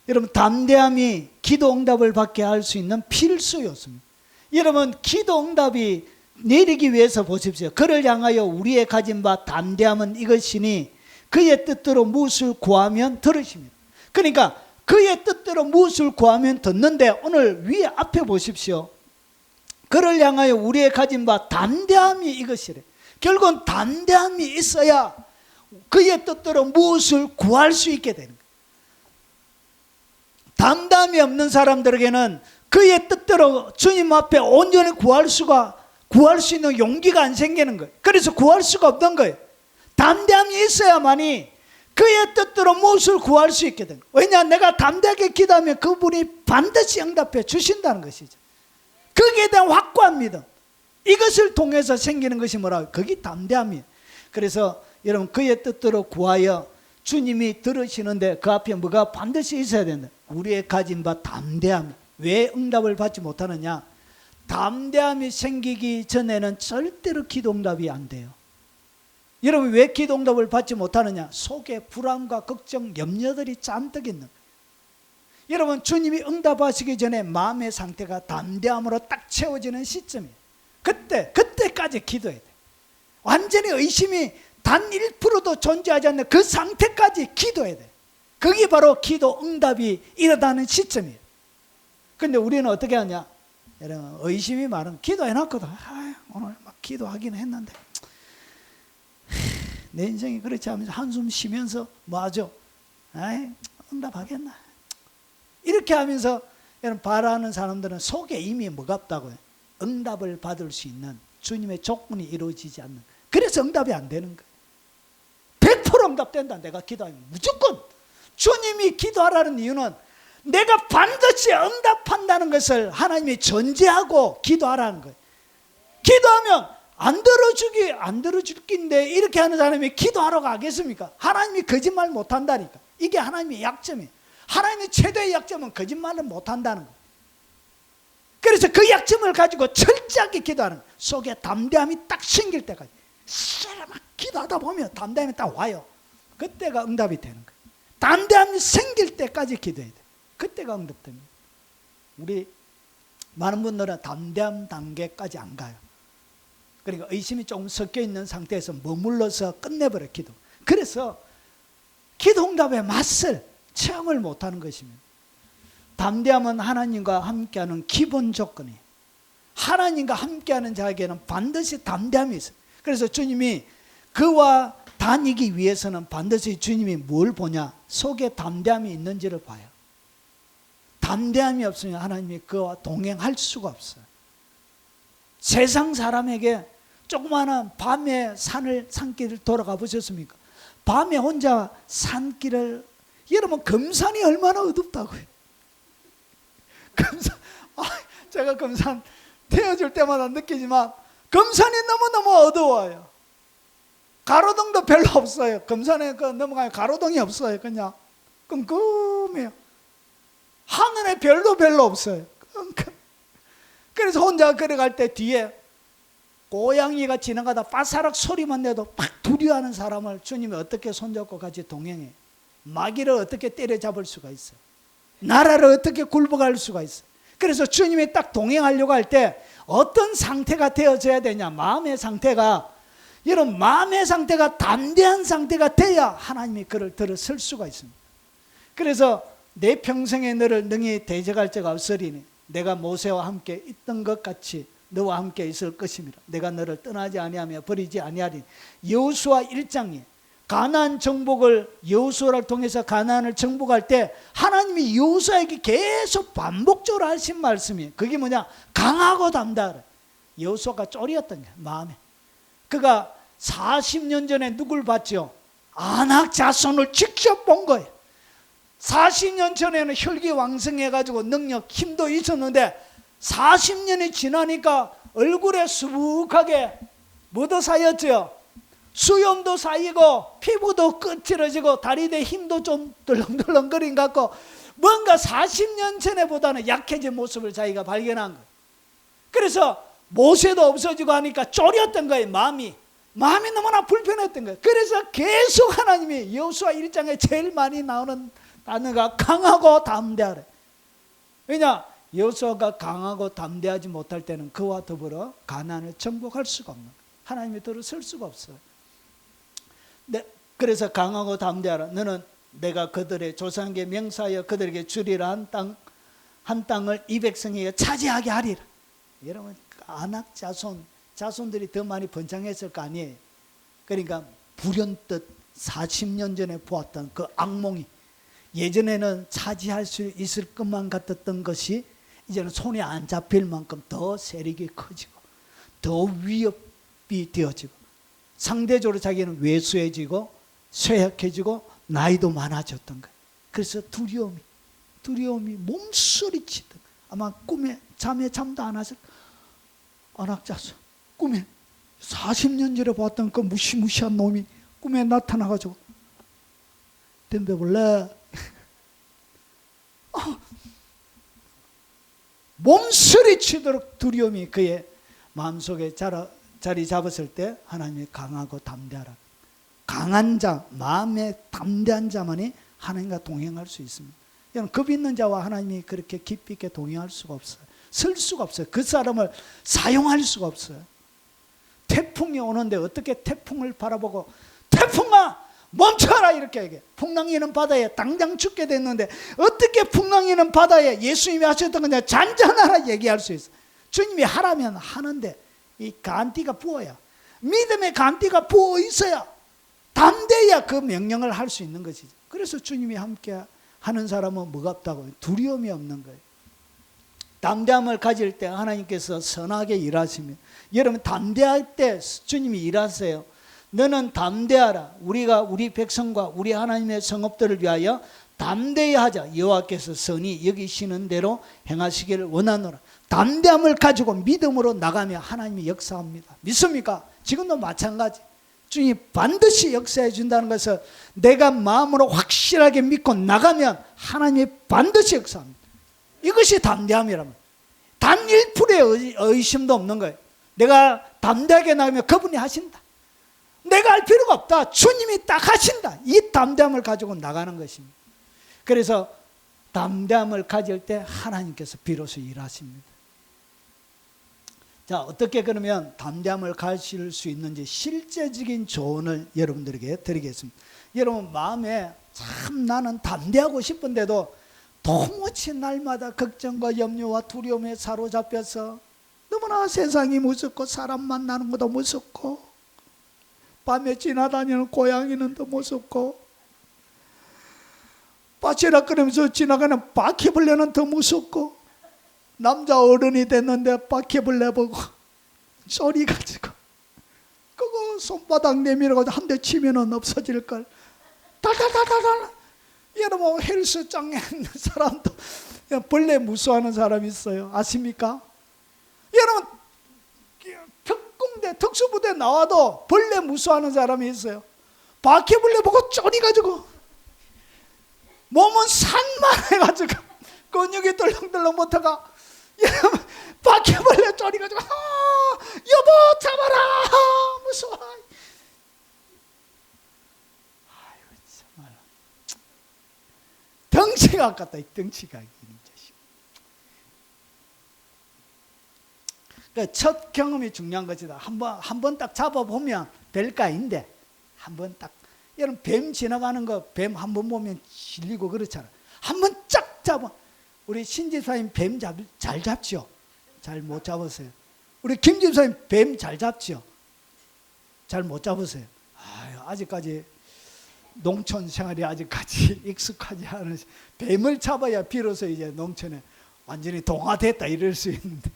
여러분, 담대함이 기도 응답을 받게 할 수 있는 필수 요소입니다. 여러분, 기도 응답이 내리기 위해서 보십시오. 그를 향하여 우리의 가진 바 담대함은 이것이니 그의 뜻대로 무엇을 구하면 들으십니다. 그러니까 그의 뜻대로 무엇을 구하면 듣는데, 오늘 위에 앞에 보십시오. 그를 향하여 우리의 가진 바 담대함이 이것이래. 결국은 담대함이 있어야 그의 뜻대로 무엇을 구할 수 있게 되는 거예요. 담대함이 없는 사람들에게는 그의 뜻대로 주님 앞에 온전히 구할 수 있는 용기가 안 생기는 거예요. 그래서 구할 수가 없는 거예요. 담대함이 있어야만이 그의 뜻대로 무엇을 구할 수 있게 되는 거예요. 왜냐, 내가 담대하게 기도하면 그분이 반드시 응답해 주신다는 것이죠. 거기에 대한 확고한 믿음, 이것을 통해서 생기는 것이 뭐라고? 그게 담대함이에요. 그래서 여러분, 그의 뜻대로 구하여 주님이 들으시는데 그 앞에 뭐가 반드시 있어야 된다. 우리의 가진 바 담대함. 왜 응답을 받지 못하느냐? 담대함이 생기기 전에는 절대로 기도 응답이 안 돼요. 여러분, 왜 기도 응답을 받지 못하느냐? 속에 불안과 걱정, 염려들이 잔뜩 있는 거예요. 여러분, 주님이 응답하시기 전에 마음의 상태가 담대함으로 딱 채워지는 시점이에요. 그때까지 기도해야 돼요. 완전히 의심이 단 1%도 존재하지 않는 그 상태까지 기도해야 돼요. 그게 바로 기도 응답이 일어나는 시점이에요. 그런데 우리는 어떻게 하냐? 여러분, 의심이 많으면 기도해놨거든. 오늘 막 기도하긴 했는데 내 인생이 그렇지 하면서 한숨 쉬면서 뭐 하죠? 응답하겠나? 이렇게 하면서 여러분, 바라는 사람들은 속에 이미 무겁다고요. 응답을 받을 수 있는 주님의 조건이 이루어지지 않는. 그래서 응답이 안 되는 거예요. 100% 응답된다. 내가 기도하면 무조건. 주님이 기도하라는 이유는 내가 반드시 응답한다는 것을 하나님이 전제하고 기도하라는 거예요. 기도하면 안 들어줄 긴데 이렇게 하는 사람이 기도하러 가겠습니까? 하나님이 거짓말 못한다니까. 이게 하나님의 약점이에요. 하나님의 최대의 약점은 거짓말을 못한다는 거예요. 그래서 그 약점을 가지고 철저하게 기도하는 거예요. 속에 담대함이 딱 생길 때까지 막 기도하다 보면 담대함이 딱 와요. 그때가 응답이 되는 거예요. 담대함이 생길 때까지 기도해야 돼요. 그때가 응답됩니다. 우리 많은 분들은 담대함 단계까지 안 가요. 그러니까 의심이 조금 섞여 있는 상태에서 머물러서 끝내버려 기도. 그래서 기도 응답의 맛을 체험을 못하는 것입니다. 담대함은 하나님과 함께하는 기본 조건이에요. 하나님과 함께하는 자에게는 반드시 담대함이 있어요. 그래서 주님이 그와 다니기 위해서는 반드시 주님이 뭘 보냐? 속에 담대함이 있는지를 봐요. 담대함이 없으면 하나님이 그와 동행할 수가 없어요. 세상 사람에게 조그마한 밤에 산길을 돌아가 보셨습니까? 밤에 혼자 산길을, 여러분, 금산이 얼마나 어둡다고요. 제가 금산 태워줄 때마다 느끼지만 금산이 너무너무 어두워요. 가로등도 별로 없어요. 금산에 넘어가면 가로등이 없어요. 그냥 끔끔해요. 하늘에 별도 별로 없어요. 그래서 혼자 걸어갈 때 뒤에 고양이가 지나가다 빠사락 소리만 내도 막 두려워하는 사람을 주님이 어떻게 손잡고 같이 동행해? 마귀를 어떻게 때려잡을 수가 있어요? 나라를 어떻게 굴복할 수가 있어요? 그래서 주님이 딱 동행하려고 할 때 어떤 상태가 되어져야 되냐? 마음의 상태가, 여러분, 마음의 상태가 담대한 상태가 돼야 하나님이 그를 들어설 수가 있습니다. 그래서 내 평생에 너를 능히 대적할 자가 없으리니 내가 모세와 함께 있던 것 같이 너와 함께 있을 것임이라. 내가 너를 떠나지 아니하며 버리지 아니하리니. 여호수아 1장에 가나안 정복을 여호수아를 통해서 가나안을 정복할 때 하나님이 여호수아에게 계속 반복적으로 하신 말씀이 그게 뭐냐? 강하고 담대하라. 여호수아가 쫄이었던 거야, 마음에. 그가 40년 전에 누굴 봤죠? 아낙 자손을 직접 본 거예요. 40년 전에는 혈기왕성해가지고 능력, 힘도 있었는데 40년이 지나니까 얼굴에 수북하게 뭐도 쌓였죠? 수염도 쌓이고 피부도 끄트러지고 다리에 힘도 좀 덜렁덜렁거린 것 같고 뭔가 40년 전에보다는 약해진 모습을 자기가 발견한 거예요. 그래서 모세도 없어지고 하니까 쫄였던 거예요. 마음이 너무나 불편했던 거예요. 그래서 계속 하나님이 여호수아 1장에 제일 많이 나오는 단어가 강하고 담대하래. 왜냐? 여호수아가 강하고 담대하지 못할 때는 그와 더불어 가나안을 정복할 수가 없는 거예요. 하나님이 들어설 수가 없어요. 그래서 강하고 담대하라. 너는 내가 그들의 조상에게 명사하여 그들에게 주리라 한 땅을 이 백성에게 차지하게 하리라. 여러분, 아낙 자손들이 더 많이 번창했을 거 아니에요. 그러니까 불현듯 40년 전에 보았던 그 악몽이 예전에는 차지할 수 있을 것만 같았던 것이 이제는 손에 안 잡힐 만큼 더 세력이 커지고 더 위협이 되어지고 상대적으로 자기는 왜소해지고 쇠약해지고 나이도 많아졌던 거예요. 그래서 두려움이 몸소리치던, 아마 잠에 잠도 안 하실 안악자수 꿈에 40년 전에 봤던 그 무시무시한 놈이 꿈에 나타나가지고 덤벼볼래? 몸소리치도록 두려움이 그의 마음속에 자리 잡았을 때 하나님이 강하고 담대하라. 강한 자, 마음에 담대한 자만이 하나님과 동행할 수 있습니다. 겁 있는 자와 하나님이 그렇게 깊이 있게 동행할 수가 없어요. 쓸 수가 없어요. 그 사람을 사용할 수가 없어요. 태풍이 오는데 어떻게 태풍을 바라보고 태풍아 멈춰라 이렇게 얘기해. 풍랑이는 바다에 당장 죽게 됐는데 어떻게 풍랑이는 바다에 예수님이 하셨던 거냐 잔잔하라 얘기할 수 있어요. 주님이 하라면 하는데 이 간띠가 부어야, 믿음의 간띠가 부어 있어야 담대해야 그 명령을 할 수 있는 것이죠. 그래서 주님이 함께 하는 사람은 무겁다고, 두려움이 없는 거예요. 담대함을 가질 때 하나님께서 선하게 일하시면, 여러분 담대할 때 주님이 일하세요. 너는 담대하라. 우리가 우리 백성과 우리 하나님의 성읍들을 위하여 담대히 하자. 여호와께서 선히 여기시는 대로 행하시기를 원하노라. 담대함을 가지고 믿음으로 나가며 하나님이 역사합니다. 믿습니까? 지금도 마찬가지. 주님이 반드시 역사해 준다는 것을 내가 마음으로 확실하게 믿고 나가면 하나님이 반드시 역사합니다. 이것이 담대함이라면, 단 1%의 의심도 없는 거예요. 내가 담대하게 나가면 그분이 하신다. 내가 할 필요가 없다. 주님이 딱 하신다. 이 담대함을 가지고 나가는 것입니다. 그래서 담대함을 가질 때 하나님께서 비로소 일하십니다. 자, 어떻게 그러면 담대함을 가질 수 있는지 실제적인 조언을 여러분들에게 드리겠습니다. 여러분 마음에 참 나는 담대하고 싶은데도 도무지 날마다 걱정과 염려와 두려움에 사로잡혀서 너무나 세상이 무섭고 사람 만나는 것도 무섭고 밤에 지나다니는 고양이는 더 무섭고 빠치락거리면서 지나가는 바퀴벌레는 더 무섭고 남자 어른이 됐는데 바퀴벌레 보고 소리 가지고 그거 손바닥 내밀어가지고 한 대 치면은 없어질걸. 달달달달달. 여러분 헬스장에 있는 사람도 벌레 무서워하는 사람이 있어요. 아십니까? 여러분 특공대 특수부대 나와도 벌레 무서워하는 사람이 있어요. 바퀴벌레 보고 쫄이가지고 몸은 산만 해가지고 근육이 덜렁덜렁 못하가 여러분 바퀴벌레 쫄이가지고 여보 잡아라 무서워. 아이고 정말 덩치가 같다. 이 덩치가 그러니까 첫 경험이 중요한 것이다. 한번 딱 잡아보면 별가인데 한번 딱, 여러분 뱀 지나가는 거 뱀 한 번 보면 질리고 그렇잖아. 한번 쫙 잡아. 우리 신지사님 뱀 잘 잡죠? 잘 못 잡았어요. 우리 김 집사님 뱀 잘 잡지요? 잘 못 잡으세요? 아직까지 농촌 생활이 아직까지 익숙하지 않은, 뱀을 잡아야 비로소 이제 농촌에 완전히 동화됐다 이럴 수 있는데,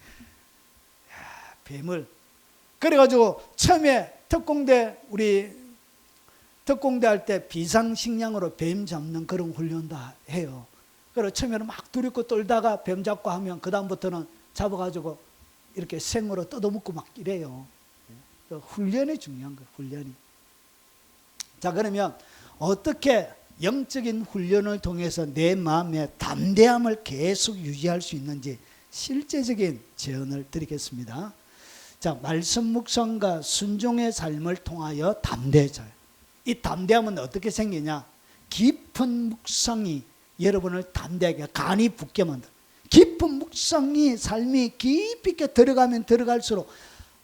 뱀을. 그래가지고 처음에 우리 특공대 할 때 비상식량으로 뱀 잡는 그런 훈련도 해요. 그래서 처음에는 막 두렵고 떨다가 뱀 잡고 하면 그 다음부터는 잡아가지고 이렇게 생으로 뜯어먹고 막 이래요. 훈련이 중요한 거예요. 훈련이. 자, 그러면 어떻게 영적인 훈련을 통해서 내 마음의 담대함을 계속 유지할 수 있는지 실제적인 제언을 드리겠습니다. 자, 말씀 묵상과 순종의 삶을 통하여 담대해져요. 이 담대함은 어떻게 생기냐? 깊은 묵상이 여러분을 담대하게, 간이 붙게 만들어요. 깊은 묵상이 삶이 깊이 있게 들어가면 들어갈수록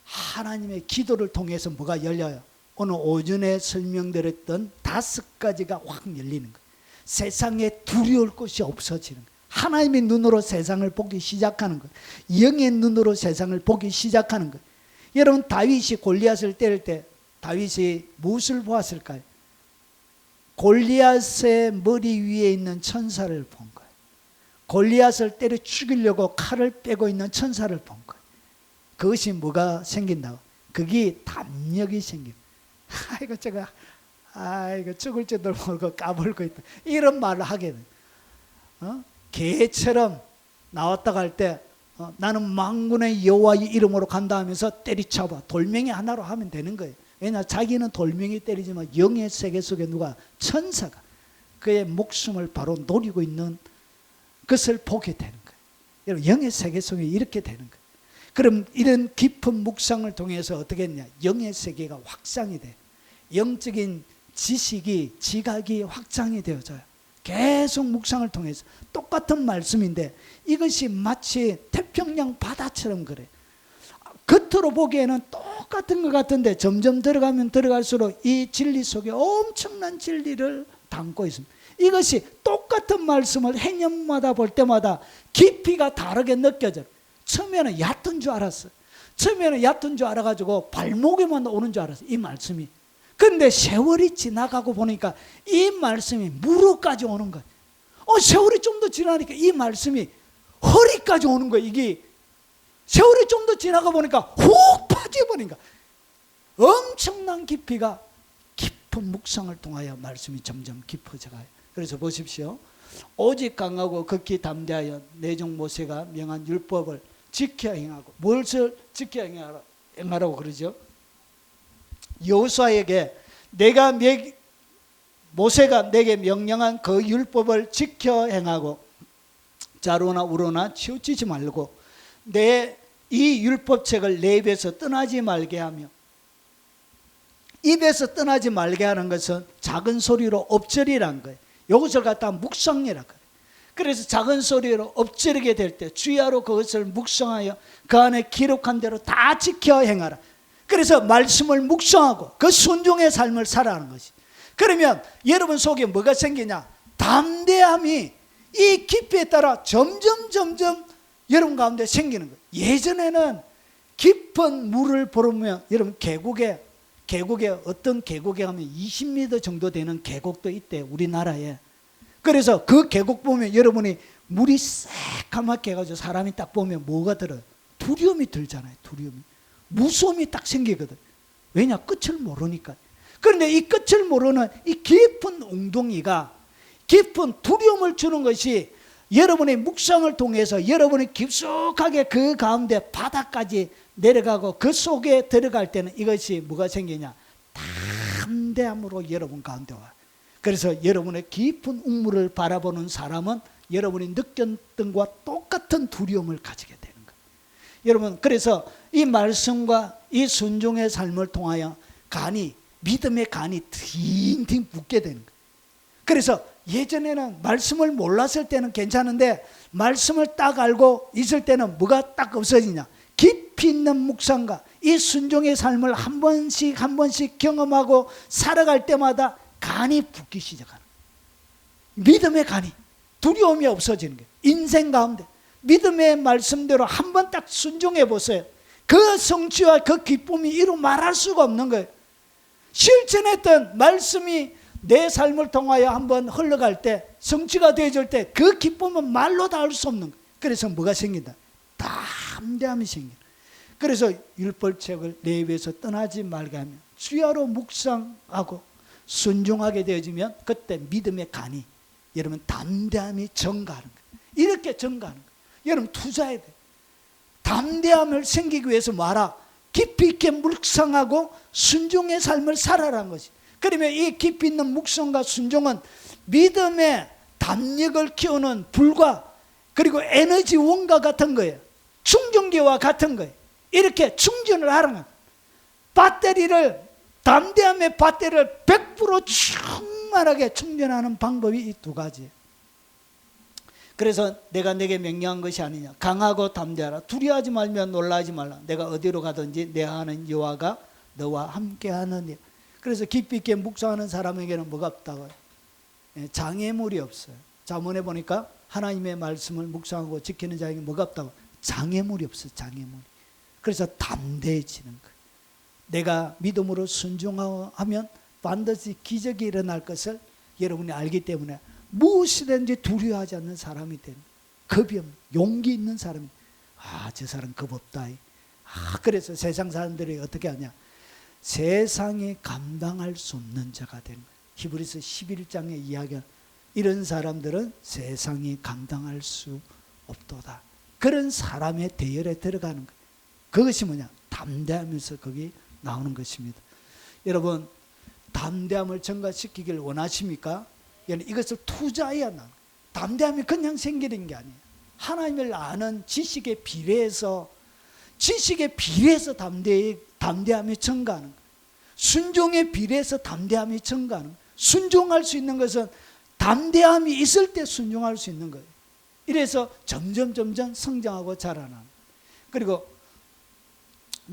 하나님의 기도를 통해서 뭐가 열려요? 오늘 오전에 설명드렸던 5가지가 확 열리는 거예요. 세상에 두려울 것이 없어지는 거예요. 하나님의 눈으로 세상을 보기 시작하는 거예요. 영의 눈으로 세상을 보기 시작하는 거예요. 여러분, 다윗이 골리앗을 때릴 때 다윗이 무엇을 보았을까요? 골리앗의 머리 위에 있는 천사를 본 거예요. 골리앗을 때려 죽이려고 칼을 빼고 있는 천사를 본 거예요. 그것이 뭐가 생긴다고? 그게 담력이 생깁니다. 아이고 제가 죽을 줄도 모르고 까불고 있다, 이런 말을 하게 돼요. 개처럼 나왔다가 할 때 나는 만군의 여호와의 이름으로 간다 하면서 때리쳐봐. 돌멩이 하나로 하면 되는 거예요. 왜냐, 자기는 돌멩이 때리지만 영의 세계 속에 누가, 천사가 그의 목숨을 바로 노리고 있는 것을 보게 되는 거예요. 여러분, 영의 세계 속에 이렇게 되는 거예요. 그럼 이런 깊은 묵상을 통해서 어떻게 했냐? 영의 세계가 확장이 돼. 영적인 지식이, 지각이 확장이 되어져요. 계속 묵상을 통해서. 똑같은 말씀인데 이것이 마치 태평양 바다처럼 그래. 겉으로 보기에는 똑같은 것 같은데 점점 들어가면 들어갈수록 이 진리 속에 엄청난 진리를 담고 있습니다. 이것이 똑같은 말씀을 해년마다 볼 때마다 깊이가 다르게 느껴져요. 처음에는 얕은 줄 알았어요. 처음에는 얕은 줄 알아가지고 발목에만 오는 줄 알았어요, 이 말씀이. 그런데 세월이 지나가고 보니까 이 말씀이 무릎까지 오는 거예요. 세월이 좀 더 지나니까 이 말씀이 허리까지 오는 거예요. 이게 세월이 좀 더 지나가 보니까 훅 빠져버린 거야. 엄청난 깊이가, 깊은 묵상을 통하여 말씀이 점점 깊어져가요. 그래서 보십시오. 오직 강하고 극히 담대하여 내종 모세가 명한 율법을 지켜 행하고. 무엇을 지켜 행하라고 그러죠? 여호수아에게 모세가 내게 명령한 그 율법을 지켜 행하고 자로나 우로나 치우치지 말고 내 이 율법책을 내 입에서 떠나지 말게 하며. 입에서 떠나지 말게 하는 것은 작은 소리로 엎드리란 거예요. 이것을 갖다가 묵상이라고 해요. 그래서 작은 소리로 엎드리게 될 때 주야로 그것을 묵상하여 그 안에 기록한 대로 다 지켜 행하라. 그래서 말씀을 묵상하고 그 순종의 삶을 살아가는 것이. 그러면 여러분 속에 뭐가 생기냐? 담대함이 이 깊이에 따라 점점 여러분 가운데 생기는 거예요. 예전에는 깊은 물을 보면, 여러분 계곡에 어떤 계곡에 가면 20m 정도 되는 계곡도 있대, 우리나라에. 그래서 그 계곡 보면 여러분이 물이 새까맣게 해가지고 사람이 딱 보면 뭐가 들어요? 두려움이 들잖아요. 두려움이. 무서움이 딱 생기거든. 왜냐? 끝을 모르니까. 그런데 이 끝을 모르는 이 깊은 웅덩이가, 깊은 두려움을 주는 것이 여러분의 묵상을 통해서 여러분이 깊숙하게 그 가운데 바다까지 내려가고 그 속에 들어갈 때는 이것이 뭐가 생기냐? 담대함으로 여러분 가운데 와요. 그래서 여러분의 깊은 우물을 바라보는 사람은 여러분이 느꼈던 것과 똑같은 두려움을 가지게 되는 거예요. 여러분, 그래서 이 말씀과 이 순종의 삶을 통하여 믿음의 간이 팅팅 붙게 되는 거예요. 그래서 예전에는 말씀을 몰랐을 때는 괜찮은데 말씀을 딱 알고 있을 때는 뭐가 딱 없어지냐? 깊이 있는 묵상과 이 순종의 삶을 한 번씩 경험하고 살아갈 때마다 간이 붙기 시작하는 거예요. 믿음의 간이, 두려움이 없어지는 거예요. 인생 가운데 믿음의 말씀대로 한 번 딱 순종해 보세요. 그 성취와 그 기쁨이 이루 말할 수가 없는 거예요. 실천했던 말씀이 내 삶을 통하여 한번 흘러갈 때, 성취가 되어질 때 그 기쁨은 말로 다 할 수 없는 거예요. 그래서 뭐가 생긴다? 담대함이 생긴다. 그래서 율법책을 내 입에서 떠나지 말게 하면, 주야로 묵상하고 순종하게 되어지면 그때 믿음의 간이, 여러분 담대함이 증가하는 거예요. 이렇게 증가하는 거예요. 여러분 투자해야 돼요. 담대함을 생기기 위해서 뭐하라? 깊이 있게 묵상하고 순종의 삶을 살아라는 것이. 그러면 이 깊이 있는 묵상과 순종은 믿음의 담력을 키우는 불과, 그리고 에너지원과 같은 거예요. 충전기와 같은 거예요. 이렇게 충전을 하는 거예요. 담대함의 배터리를 100% 충만하게 충전하는 방법이 이 두 가지예요. 그래서 내가 내게 명령한 것이 아니냐. 강하고 담대하라. 두려워하지 말며 놀라지 말라. 내가 어디로 가든지 내 하나님 여호와가 너와 함께하느니라. 그래서 깊이 있게 묵상하는 사람에게는 뭐가 없다고요? 장애물이 없어요. 자문해 보니까 하나님의 말씀을 묵상하고 지키는 자에게 뭐가 없다고? 장애물이 없어요. 장애물이. 그래서 담대해지는 거예요. 내가 믿음으로 순종하면 반드시 기적이 일어날 것을 여러분이 알기 때문에 무엇이든지 두려워하지 않는 사람이 되는, 겁이 없는, 용기 있는 사람이, 저 사람 겁 없다. 그래서 세상 사람들이 어떻게 하냐? 세상이 감당할 수 없는 자가 되는 거예요. 히브리서 11장의 이야기는 이런 사람들은 세상이 감당할 수 없도다. 그런 사람의 대열에 들어가는 거예요. 그것이 뭐냐? 담대하면서 거기 나오는 것입니다. 여러분, 담대함을 증가시키길 원하십니까? 이것을 투자해야 나는 거예요. 담대함이 그냥 생기는 게 아니에요. 하나님을 아는 지식에 비례해서 담대함이 증가하는 거예요. 순종에 비례해서 담대함이 증가하는 거예요. 순종할 수 있는 것은 담대함이 있을 때 순종할 수 있는 거예요. 이래서 점점 성장하고 자라나는 거예요. 그리고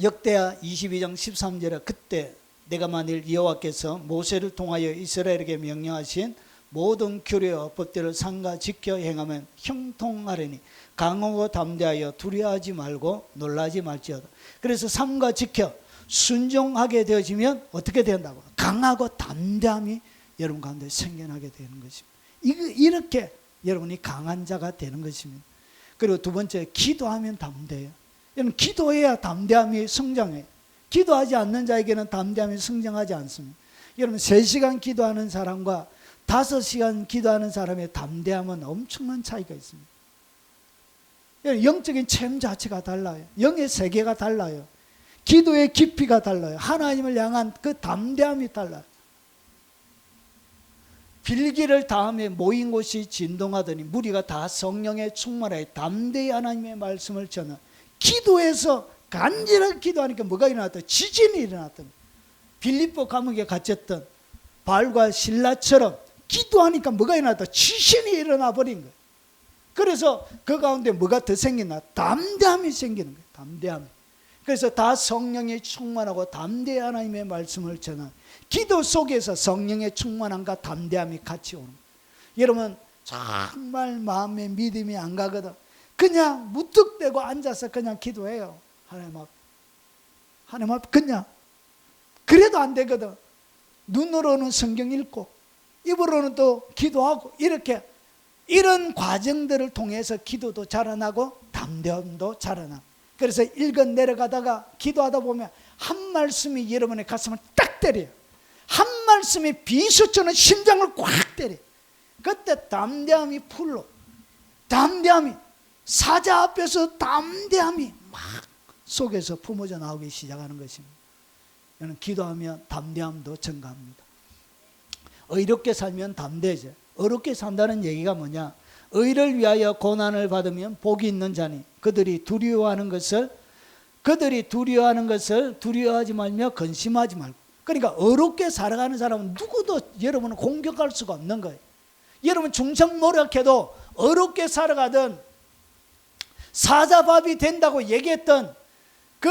역대하 22장 13절에 그때 내가 만일 여호와께서 모세를 통하여 이스라엘에게 명령하신 모든 규례와 법들을 삼가 지켜 행하면 형통하리니 강하고 담대하여 두려워하지 말고 놀라지 말지어다. 그래서 삼가 지켜 순종하게 되어지면 어떻게 된다고? 강하고 담대함이 여러분 가운데 생겨나게 되는 것입니다. 이렇게 여러분이 강한 자가 되는 것입니다. 그리고 두 번째, 기도하면 담대해요. 여러분 기도해야 담대함이 성장해요. 기도하지 않는 자에게는 담대함이 성장하지 않습니다. 여러분 3시간 기도하는 사람과 5시간 기도하는 사람의 담대함은 엄청난 차이가 있습니다. 영적인 체험 자체가 달라요. 영의 세계가 달라요. 기도의 깊이가 달라요. 하나님을 향한 그 담대함이 달라요. 빌기를 다음에 모인 곳이 진동하더니 무리가 다 성령에 충만하여 담대히 하나님의 말씀을 전하. 기도해서 간절하게 기도하니까 뭐가 일어났다? 지진이 일어났다. 빌립보 감옥에 갇혔던 바울과 실라처럼 기도하니까 뭐가 일어났다? 지진이 일어나 버린 거예요. 그래서 그 가운데 뭐가 더 생기나? 담대함이 생기는 거예요. 담대함. 그래서 다 성령에 충만하고 담대히 하나님의 말씀을 전한, 기도 속에서 성령의 충만함과 담대함이 같이 오는 거예요. 여러분 정말 마음에 믿음이 안 가거든. 그냥 무턱대고 앉아서 그냥 기도해요. 하나님 앞 그냥. 그래도 안 되거든. 눈으로는 성경 읽고 입으로는 또 기도하고, 이렇게 이런 과정들을 통해서 기도도 자라나고 담대함도 자라나. 그래서 읽어 내려가다가 기도하다 보면 한 말씀이 여러분의 가슴을 딱 때려요. 한 말씀이 비수처럼 심장을 꽉 때려요. 그때 담대함이 풀로, 담대함이 사자 앞에서 담대함이 막 속에서 품어져 나오기 시작하는 것입니다. 저는 기도하면 담대함도 증가합니다. 의롭게 살면 담대해져요. 어렵게 산다는 얘기가 뭐냐? 의를 위하여 고난을 받으면 복이 있는 자니 그들이 두려워하는 것을 두려워하지 말며 근심하지 말고. 그러니까 어렵게 살아가는 사람은 누구도 여러분을 공격할 수가 없는 거예요. 여러분 중상 노력해도 어렵게 살아가던 사자밥이 된다고 얘기했던 그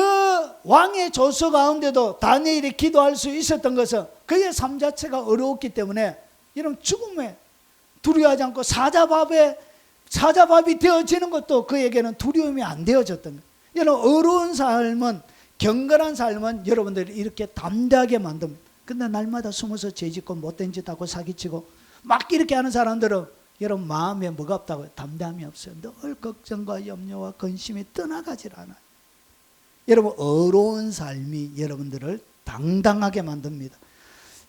왕의 조서 가운데도 다니엘이 기도할 수 있었던 것은 그의 삶 자체가 어려웠기 때문에 여러분 죽음에 두려워하지 않고 사자밥이 되어지는 것도 그에게는 두려움이 안 되어졌던 거예요. 여러분, 어려운 삶은, 경건한 삶은 여러분들이 이렇게 담대하게 만듭니다. 근데 날마다 숨어서 죄짓고 못된 짓 하고 사기치고 막 이렇게 하는 사람들은 여러분 마음에 뭐가 없다고요? 담대함이 없어요. 늘 걱정과 염려와 근심이 떠나가질 않아요. 여러분, 어려운 삶이 여러분들을 당당하게 만듭니다.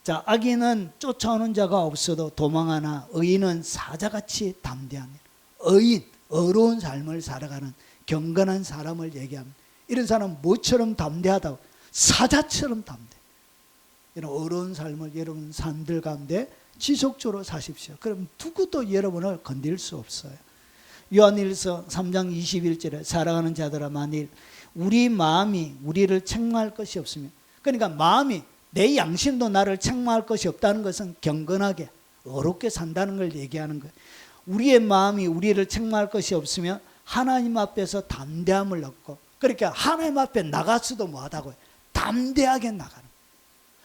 자, 악인은 쫓아오는 자가 없어도 도망하나 의인은 사자같이 담대합니다. 의인, 어려운 삶을 살아가는 경건한 사람을 얘기합니다. 이런 사람은 뭐처럼 담대하다고? 사자처럼 담대. 이런 어려운 삶을 여러분 삶들 가운데 지속적으로 사십시오. 그럼 누구도 여러분을 건드릴 수 없어요. 요한일서 3장 21절에 살아가는 자들아 만일 우리 마음이 우리를 책망할 것이 없으면, 그러니까 마음이, 내 양심도 나를 책망할 것이 없다는 것은 경건하게 어렵게 산다는 걸 얘기하는 거예요. 우리의 마음이 우리를 책망할 것이 없으면 하나님 앞에서 담대함을 얻고, 그러니까 하나님 앞에 나가서도 뭐하다고요? 담대하게 나가는 거예요.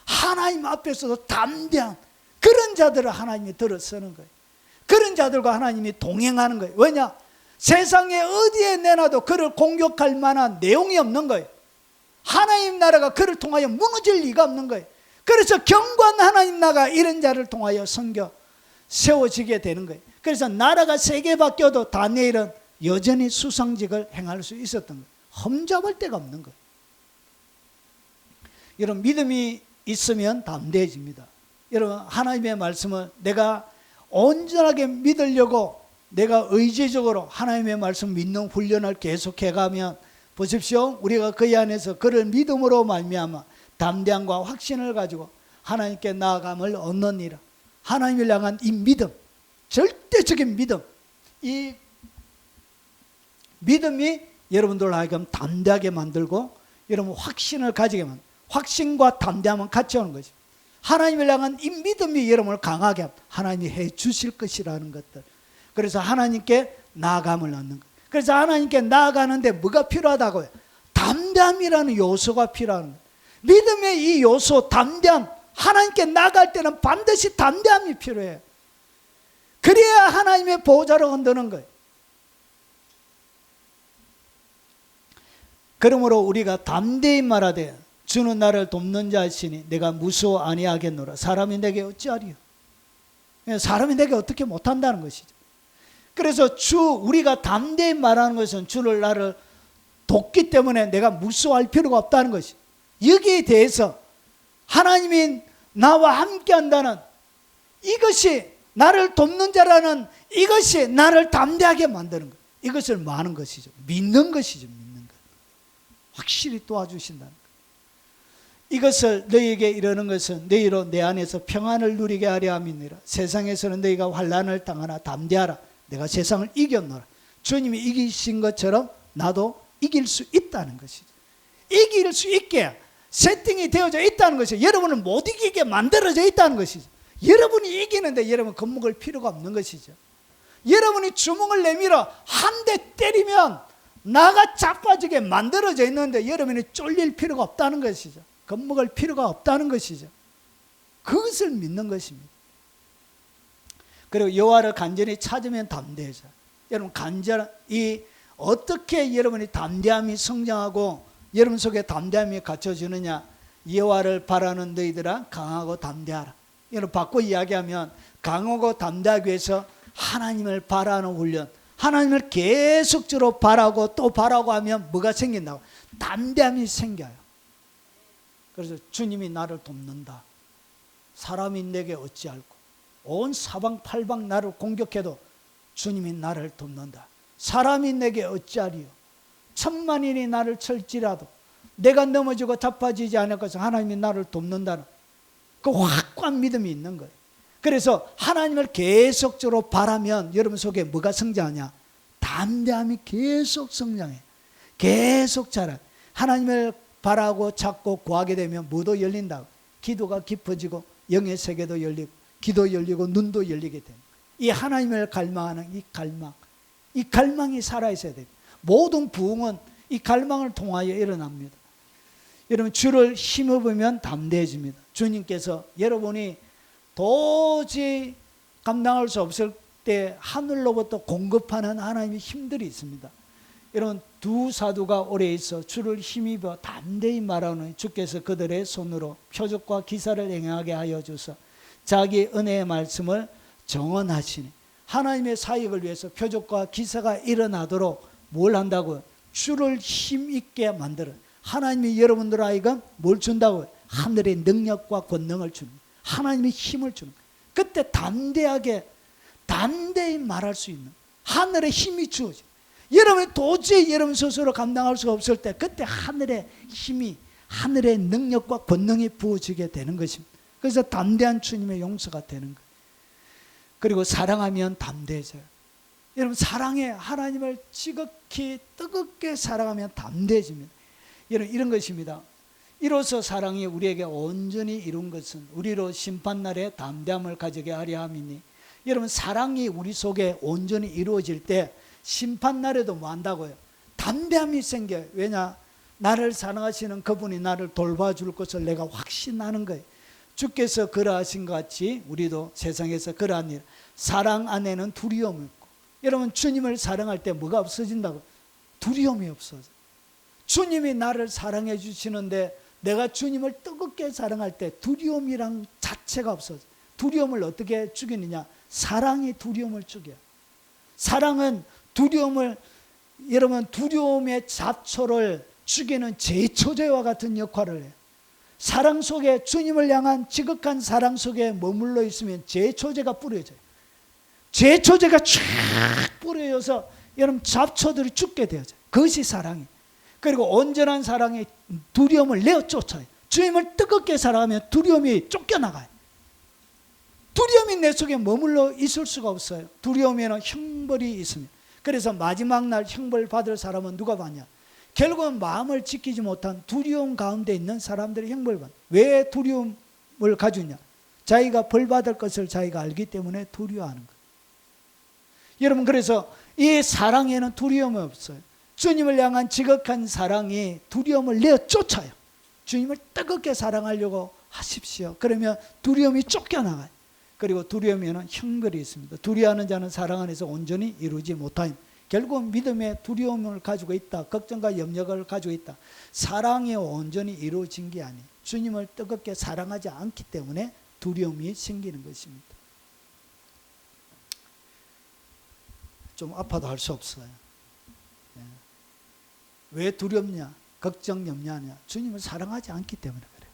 하나님 앞에서도 담대한 그런 자들을 하나님이 들어서는 거예요. 그런 자들과 하나님이 동행하는 거예요. 왜냐? 세상에 어디에 내놔도 그를 공격할 만한 내용이 없는 거예요. 하나님 나라가 그를 통하여 무너질 리가 없는 거예요. 그래서 경관 하나님 나라가 이런 자를 통하여 섬겨 세워지게 되는 거예요. 그래서 나라가 세 개 바뀌어도 다니엘은 여전히 수상직을 행할 수 있었던 거예요. 험잡을 데가 없는 거예요. 여러분, 믿음이 있으면 담대해집니다. 여러분, 하나님의 말씀을 내가 온전하게 믿으려고 내가 의지적으로 하나님의 말씀 믿는 훈련을 계속해가면, 보십시오, 우리가 그의 안에서 그를 믿음으로 말미암아 담대함과 확신을 가지고 하나님께 나아감을 얻느니라. 하나님을 향한 이 믿음, 절대적인 믿음, 이 믿음이 여러분들 하여금 담대하게 만들고 여러분 확신을 가지게 만듭니다. 확신과 담대함은 같이 오는 것입니다. 하나님을 향한 이 믿음이 여러분을 강하게 합니다. 하나님이 해 주실 것이라는 것들. 그래서 하나님께 나아감을 얻는 것. 그래서 하나님께 나아가는데 뭐가 필요하다고요? 담대함이라는 요소가 필요한 거예요. 믿음의 이 요소, 담대함, 하나님께 나아갈 때는 반드시 담대함이 필요해요. 그래야 하나님의 보호자를 흔드는 거예요. 그러므로 우리가 담대히 말하되 주는 나를 돕는 자시니 내가 무서워 아니하겠노라. 사람이 내게 어찌하리요? 사람이 내게 어떻게 못한다는 것이죠. 그래서 우리가 담대히 말하는 것은 주를 나를 돕기 때문에 내가 무서워할 필요가 없다는 것이. 여기에 대해서 하나님이 나와 함께 한다는 이것이, 나를 돕는 자라는 이것이 나를 담대하게 만드는 것. 이것을 많은 것이죠. 믿는 것이죠. 믿는 것. 확실히 도와주신다는 것. 이것을 너희에게 이르는 것은 너희로 내 안에서 평안을 누리게 하려 함이니라. 세상에서는 너희가 환난을 당하나 담대하라. 내가 세상을 이겼노라. 주님이 이기신 것처럼 나도 이길 수 있다는 것이죠. 이길 수 있게 세팅이 되어져 있다는 것이죠. 여러분은 못 이기게 만들어져 있다는 것이죠. 여러분이 이기는데 여러분 겁먹을 필요가 없는 것이죠. 여러분이 주먹을 내밀어 한 대 때리면 나가 자빠지게 만들어져 있는데 여러분이 쫄릴 필요가 없다는 것이죠. 겁먹을 필요가 없다는 것이죠. 그것을 믿는 것입니다. 그리고 여호와를 간절히 찾으면 담대해져요. 여러분, 어떻게 여러분이 담대함이 성장하고 여러분 속에 담대함이 갖춰지느냐? 여호와를 바라는 너희들아 강하고 담대하라. 여러분, 바꿔 이야기하면 강하고 담대하기 위해서 하나님을 바라는 훈련, 하나님을 계속적으로 바라고 또 바라고 하면 뭐가 생긴다고? 담대함이 생겨요. 그래서 주님이 나를 돕는다. 사람이 내게 어찌할꼬? 온 사방팔방 나를 공격해도 주님이 나를 돕는다. 사람이 내게 어찌하리요? 천만인이 나를 칠지라도 내가 넘어지고 자빠지지 않을 것은 하나님이 나를 돕는다는 그 확고한 믿음이 있는 거예요. 그래서 하나님을 계속적으로 바라면 여러분 속에 뭐가 성장하냐? 담대함이 계속 성장해. 계속 자라. 하나님을 바라고 찾고 구하게 되면 뭐도 열린다고. 기도가 깊어지고 영의 세계도 열리고 귀도 열리고 눈도 열리게 됩니다. 이 하나님을 갈망하는 이 갈망이 살아있어야 됩니다. 모든 부흥은 이 갈망을 통하여 일어납니다. 여러분, 주를 힘입으면 담대해집니다. 주님께서 여러분이 도저히 감당할 수 없을 때 하늘로부터 공급하는 하나님의 힘들이 있습니다. 이런 두 사도가 오래 있어 주를 힘입어 담대히 말하노니 주께서 그들의 손으로 표적과 기사를 행하게 하여 주사 자기 은혜의 말씀을 정언하시니 하나님의 사역을 위해서 표적과 기사가 일어나도록 뭘 한다고요? 주를 힘있게 만들어. 하나님이 여러분들 아이가 뭘 준다고요? 하늘의 능력과 권능을 주는 거예요. 하나님의 힘을 주는 거예요. 그때 담대히 말할 수 있는 하늘의 힘이 주어져요. 여러분이 도저히 여러분 스스로 감당할 수가 없을 때 그때 하늘의 힘이, 하늘의 능력과 권능이 부어지게 되는 것입니다. 그래서 담대한 주님의 용서가 되는 거예요. 그리고 사랑하면 담대해져요. 여러분 사랑해. 하나님을 지극히 뜨겁게 사랑하면 담대해집니다. 여러분 이런 것입니다. 이로써 사랑이 우리에게 온전히 이룬 것은 우리로 심판날에 담대함을 가지게 하려 함이니 여러분 사랑이 우리 속에 온전히 이루어질 때 심판날에도 뭐 한다고요? 담대함이 생겨요. 왜냐? 나를 사랑하시는 그분이 나를 돌봐줄 것을 내가 확신하는 거예요. 주께서 그러하신 것 같이 우리도 세상에서 그러한 일, 사랑 안에는 두려움이 없고, 여러분 주님을 사랑할 때 뭐가 없어진다고? 두려움이 없어져. 주님이 나를 사랑해 주시는데 내가 주님을 뜨겁게 사랑할 때 두려움이란 자체가 없어져. 두려움을 어떻게 죽이느냐? 사랑이 두려움을 죽여요. 사랑은 두려움을, 여러분 두려움의 잡초를 죽이는 제초제와 같은 역할을 해요. 사랑 속에, 주님을 향한 지극한 사랑 속에 머물러 있으면 제초제가 뿌려져요. 제초제가 쫙 뿌려져서 여러분 잡초들이 죽게 되어져요. 그것이 사랑이에요. 그리고 온전한 사랑이 두려움을 내어 쫓아요. 주님을 뜨겁게 사랑하면 두려움이 쫓겨나가요. 두려움이 내 속에 머물러 있을 수가 없어요. 두려움에는 형벌이 있습니다. 그래서 마지막 날 형벌 받을 사람은 누가 받냐? 결국은 마음을 지키지 못한 두려움 가운데 있는 사람들이 형벌을 받아요. 왜 두려움을 가지냐? 자기가 벌 받을 것을 자기가 알기 때문에 두려워하는 거예요. 여러분 그래서 이 사랑에는 두려움이 없어요. 주님을 향한 지극한 사랑이 두려움을 내어 쫓아요. 주님을 뜨겁게 사랑하려고 하십시오. 그러면 두려움이 쫓겨나가요. 그리고 두려움에는 형벌이 있습니다. 두려워하는 자는 사랑 안에서 온전히 이루지 못하니 결국은 믿음의 두려움을 가지고 있다. 걱정과 염려를 가지고 있다. 사랑이 온전히 이루어진 게 아니에요. 주님을 뜨겁게 사랑하지 않기 때문에 두려움이 생기는 것입니다. 좀 아파도 할 수 없어요. 왜 두렵냐? 걱정, 염려하냐? 주님을 사랑하지 않기 때문에 그래요.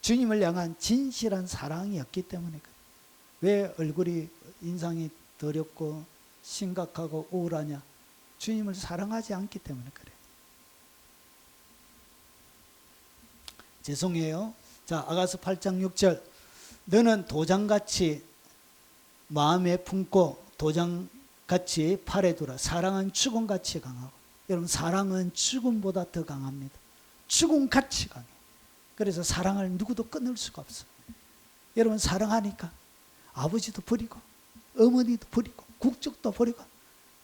주님을 향한 진실한 사랑이 없기 때문에 그래요. 왜 얼굴이 인상이 더럽고 심각하고 우울하냐? 주님을 사랑하지 않기 때문에 그래요. 죄송해요. 자, 아가서 8장 6절. 너는 도장같이 마음에 품고 도장같이 팔에 두라. 사랑은 죽음같이 강하고. 여러분 사랑은 죽음보다 더 강합니다. 죽음같이 강해요. 그래서 사랑을 누구도 끊을 수가 없어요. 여러분 사랑하니까 아버지도 버리고 어머니도 버리고 국적도 버리고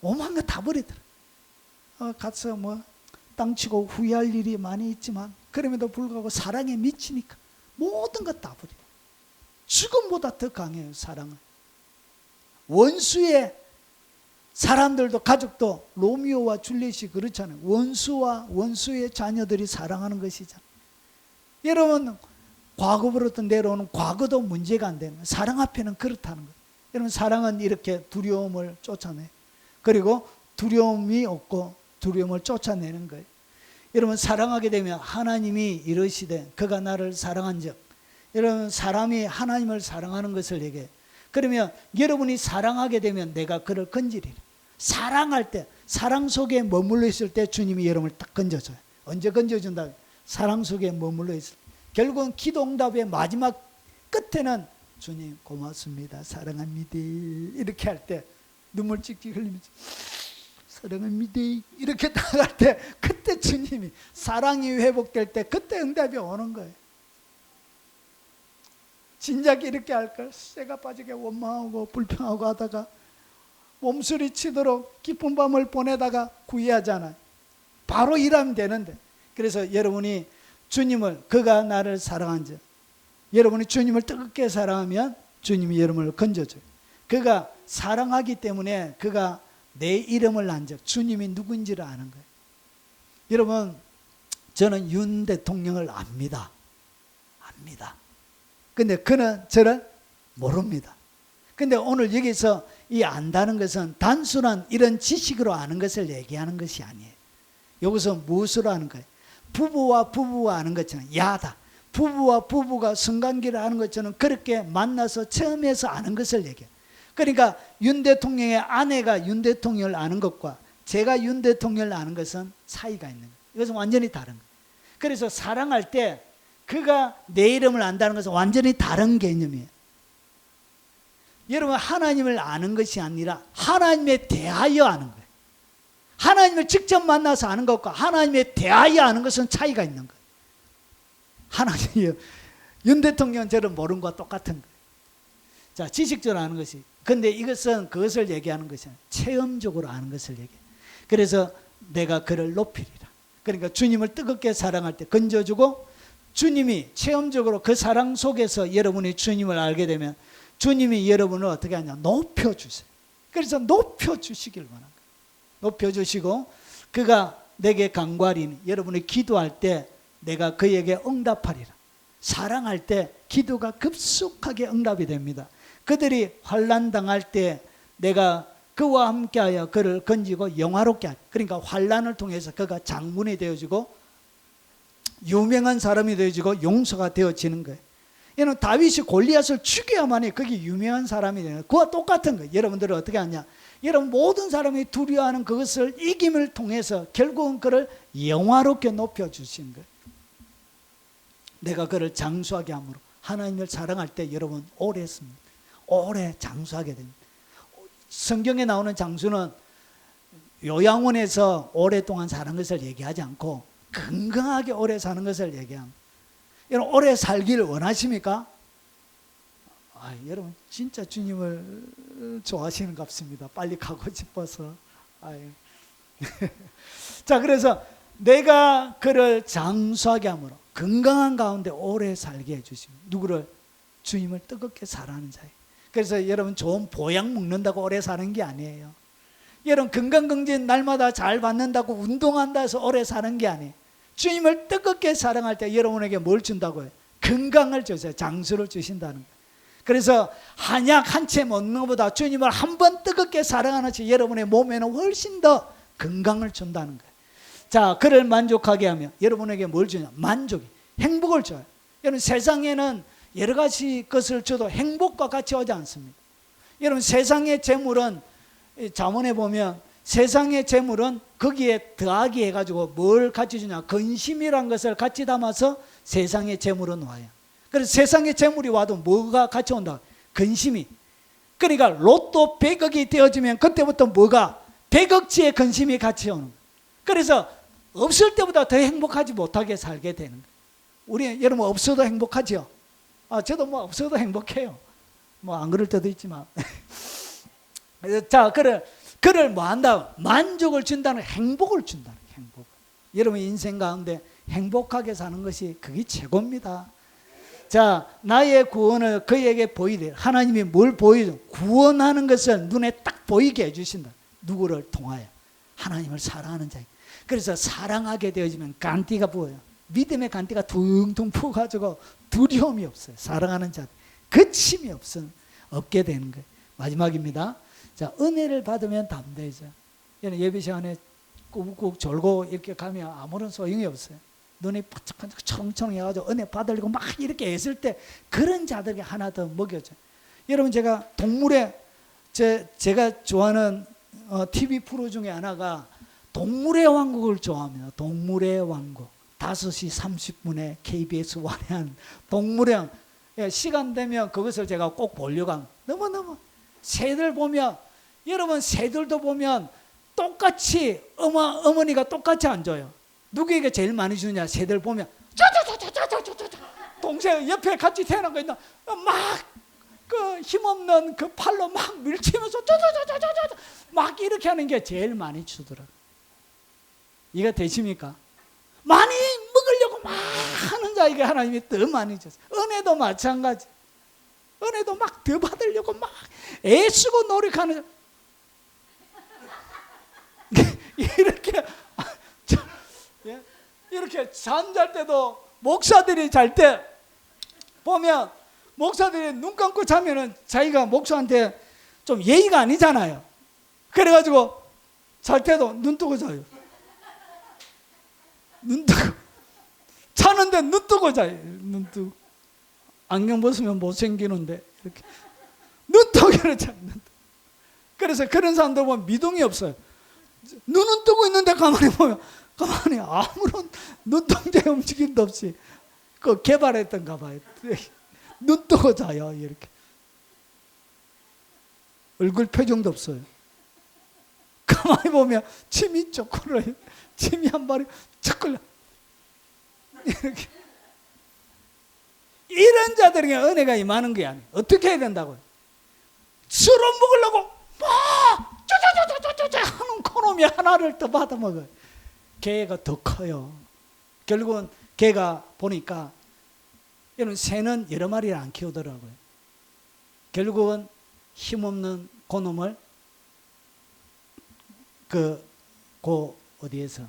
오만 거 다 버리더라. 가서 뭐 땅치고 후회할 일이 많이 있지만 그럼에도 불구하고 사랑에 미치니까 모든 것 다 버리고 죽음보다 더 강해요. 사랑은. 원수의 사람들도 가족도 로미오와 줄리엣이 그렇잖아요. 원수와 원수의 자녀들이 사랑하는 것이잖아요. 여러분 과거부터 내려오는 과거도 문제가 안 되는 거예요. 사랑 앞에는 그렇다는 거예요. 여러분 사랑은 이렇게 두려움을 쫓아내요. 그리고 두려움이 없고 두려움을 쫓아내는 거예요. 여러분 사랑하게 되면 하나님이 이르시되 그가 나를 사랑한 적, 여러분 사람이 하나님을 사랑하는 것을 얘기해요. 그러면 여러분이 사랑하게 되면 내가 그를 건지리라. 사랑할 때, 사랑 속에 머물러 있을 때 주님이 여러분을 딱 건져줘요. 언제 건져준다? 사랑 속에 머물러 있을 때. 결국은 기도응답의 마지막 끝에는 주님 고맙습니다. 사랑합니다. 이렇게 할 때 눈물 찍찍 흘리면서 사랑합니다. 이렇게 나갈 때 그때 주님이 사랑이 회복될 때 그때 응답이 오는 거예요. 진작 이렇게 할걸 쇠가 빠지게 원망하고 불평하고 하다가 몸소리 치도록 깊은 밤을 보내다가 구애하잖아요. 바로 일하면 되는데. 그래서 여러분이 주님을, 그가 나를 사랑한 자, 여러분이 주님을 뜨겁게 사랑하면 주님이 여러분을 건져줘요. 그가 사랑하기 때문에 그가 내 이름을 난 적, 주님이 누군지를 아는 거예요. 여러분, 저는 윤 대통령을 압니다. 근데 그는 저를 모릅니다. 근데 오늘 여기서 이 안다는 것은 단순한 이런 지식으로 아는 것을 얘기하는 것이 아니에요. 여기서 무엇으로 아는 거예요? 부부와 부부가 아는 것처럼, 야다. 부부와 부부가 성관계를 아는 것처럼 그렇게 만나서 처음에서 아는 것을 얘기해요. 그러니까 윤 대통령의 아내가 윤 대통령을 아는 것과 제가 윤 대통령을 아는 것은 차이가 있는 거예요. 이것은 완전히 다른 거예요. 그래서 사랑할 때 그가 내 이름을 안다는 것은 완전히 다른 개념이에요. 여러분, 하나님을 아는 것이 아니라 하나님에 대하여 아는 거예요. 하나님을 직접 만나서 아는 것과 하나님에 대하여 아는 것은 차이가 있는 거예요. 하나님이요, 윤 대통령 저를 모르는 것과 똑같은 거예요. 자, 지식적으로 아는 것이. 근데 이것은 그것을 얘기하는 것이 아니라 체험적으로 아는 것을 얘기해요. 그래서 내가 그를 높이리라. 그러니까 주님을 뜨겁게 사랑할 때 건져주고, 주님이 체험적으로 그 사랑 속에서 여러분이 주님을 알게 되면 주님이 여러분을 어떻게 하냐, 높여주세요. 그래서 높여주시길 원합니다. 높여주시고 그가 내게 간구하리니, 여러분이 기도할 때 내가 그에게 응답하리라. 사랑할 때 기도가 급속하게 응답이 됩니다. 그들이 환난 당할 때 내가 그와 함께하여 그를 건지고 영화롭게 하리. 그러니까 환난을 통해서 그가 장군이 되어지고 유명한 사람이 되어지고 용서가 되어지는 거예요. 이는 다윗이 골리앗을 죽여야만이 그게 유명한 사람이 되는 거예요. 그와 똑같은 거예요. 여러분들은 어떻게 하냐, 여러분 모든 사람이 두려워하는 그것을 이김을 통해서 결국은 그를 영화롭게 높여주신 거예요. 내가 그를 장수하게 함으로, 하나님을 사랑할 때 여러분 오래 했습니다. 오래 장수하게 됩니다. 성경에 나오는 장수는 요양원에서 오랫동안 사는 것을 얘기하지 않고 건강하게 오래 사는 것을 얘기합니다. 여러분, 오래 살기를 원하십니까? 여러분 진짜 주님을 좋아하시는 것 같습니다. 빨리 가고 싶어서. 자, 그래서 내가 그를 장수하게 함으로 건강한 가운데 오래 살게 해주십니다. 누구를? 주님을 뜨겁게 사랑하는 자예요. 그래서 여러분 좋은 보약 먹는다고 오래 사는 게 아니에요. 여러분 건강검진 날마다 잘 받는다고 운동한다 해서 오래 사는 게 아니에요. 주님을 뜨겁게 사랑할 때 여러분에게 뭘 준다고요? 건강을 주세요. 장수를 주신다는 거예요. 그래서 한약 한 채 먹는 것보다 주님을 한 번 뜨겁게 사랑하는 지 여러분의 몸에는 훨씬 더 건강을 준다는 거예요. 자, 그를 만족하게 하면 여러분에게 뭘 주냐? 만족이, 행복을 줘요. 여러분 세상에는 여러 가지 것을 줘도 행복과 같이 오지 않습니다. 여러분 세상의 재물은, 잠언에 보면 세상의 재물은 거기에 더하기 해가지고 뭘 같이 주냐? 근심이란 것을 같이 담아서 세상의 재물은 와요. 그래서 세상의 재물이 와도 뭐가 같이 온다? 근심이. 그러니까 로또 100억이 되어지면 그때부터 뭐가? 100억치의 근심이 같이 오는 거예요. 그래서 없을 때보다 더 행복하지 못하게 살게 되는 거예요. 우리 여러분 없어도 행복하죠? 저도 뭐 없어도 행복해요. 뭐 안 그럴 때도 있지만. 자, 그를 뭐 한다? 만족을 준다는, 행복을 준다는, 행복. 여러분 인생 가운데 행복하게 사는 것이 그게 최고입니다. 자, 나의 구원을 그에게 보이되, 하나님이 뭘 보이든 구원하는 것을 눈에 딱 보이게 해주신다. 누구를 통하여? 하나님을 사랑하는 자에게. 그래서 사랑하게 되어지면 간띠가 부어요. 믿음의 간띠가 둥둥 부어가지고 두려움이 없어요. 사랑하는 자, 거침이 없게 되는 거예요. 마지막입니다. 자, 은혜를 받으면 담대해져요. 예배 시간에 꾹꾹 졸고 이렇게 가면 아무런 소용이 없어요. 눈이 바짝바짝 청청해가지고 은혜 받으려고 막 이렇게 애쓸 때 그런 자들에게 하나 더 먹여줘요. 여러분 제가 동물의 제가 좋아하는 TV 프로 중에 하나가 동물의 왕국을 좋아합니다. 동물의 왕국. 5시 30분에 KBS 완해한 동물의 왕국. 시간 되면 그것을 제가 꼭 보려고 합니다. 너무너무 새들 보면, 여러분 새들도 보면 똑같이 어머니가 똑같이 안 줘요. 누구에게 제일 많이 주느냐? 새들 보면 동생 옆에 같이 태어난 거 있나? 막 그 힘없는 그 팔로 막 밀치면서 막 이렇게 하는 게 제일 많이 주더라고요. 이거 되십니까? 많이 먹으려고 막 하는 자에게 하나님이 더 많이 줬어요. 은혜도 마찬가지. 은혜도 막 더 받으려고 막 애쓰고 노력하는 자. 이렇게 예? 이렇게 잠잘 때도 목사들이 잘 때 보면 목사들이 눈 감고 자면은 자기가 목사한테 좀 예의가 아니잖아요. 그래가지고 잘 때도 눈 뜨고 자요. 눈 뜨고 자는데 눈 뜨고 자요. 눈 뜨고 안경 벗으면 못생기는데 이렇게 눈 뜨고 자. 그래서 그런 사람들 보면 미동이 없어요. 눈은 뜨고 있는데 가만히 보면 가만히 아무런 눈동자의 움직임도 없이 그 개발했던가 봐요. 눈 뜨고 자요. 이렇게 얼굴 표정도 없어요. 가만히 보면 침이 쭉 흘러요. 침이 한 발이 쭉 흘러. 이렇게 이런 자들에게 은혜가 임하는 게 아니에요. 어떻게 해야 된다고요? 술을 먹으려고 쪼쪼쪼쪼쪼 하는 그놈이 하나를 더 받아먹어요. 개가 더 커요. 결국은 개가 보니까 이런 새는 여러 마리를 안 키우더라고요. 결국은 힘없는 그놈을 그 어디에서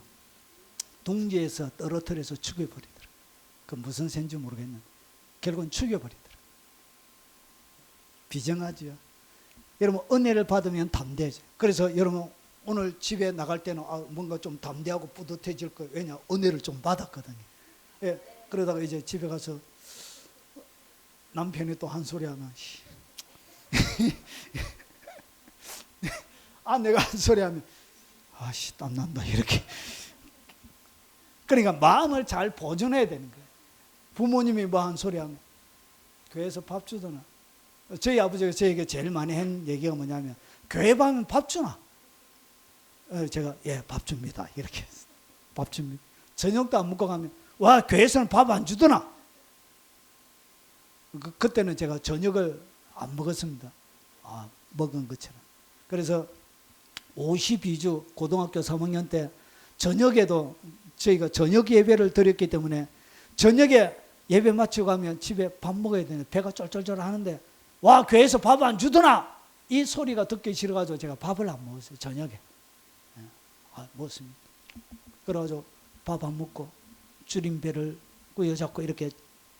둥지에서 떨어뜨려서 죽여버리더라고요. 그 무슨 새인지 모르겠는데 결국은 죽여버리더라고요. 비정하죠. 여러분 은혜를 받으면 담대해져요. 그래서 여러분 오늘 집에 나갈 때는 뭔가 좀 담대하고 뿌듯해질 거예요. 왜냐? 은혜를 좀 받았거든요. 예, 그러다가 이제 집에 가서 남편이 또 한 소리 하면 내가 한 소리 하면 땀난다 이렇게. 그러니까 마음을 잘 보존해야 되는 거예요. 부모님이 뭐 한 소리 하면 교회에서 밥 주더나. 저희 아버지가 저에게 제일 많이 한 얘기가 뭐냐면 교회 가면 밥 주나? 제가 밥 줍니다 이렇게 밥 줍니다. 저녁도 안 먹고 가면 와 교회에서는 밥 안 주더나? 그때는 제가 저녁을 안 먹었습니다. 먹은 것처럼. 그래서 52주 고등학교 3학년 때 저녁에도 저희가 저녁 예배를 드렸기 때문에 저녁에 예배 마치고 가면 집에 밥 먹어야 되는데 배가 쫄쫄쫄 하는데 와 교회에서 밥 안 주더나? 이 소리가 듣기 싫어가지고 제가 밥을 안 먹었어요. 저녁에 먹었습니다. 그래가지고 밥 안 먹고 줄임배를 꾸여잡고 이렇게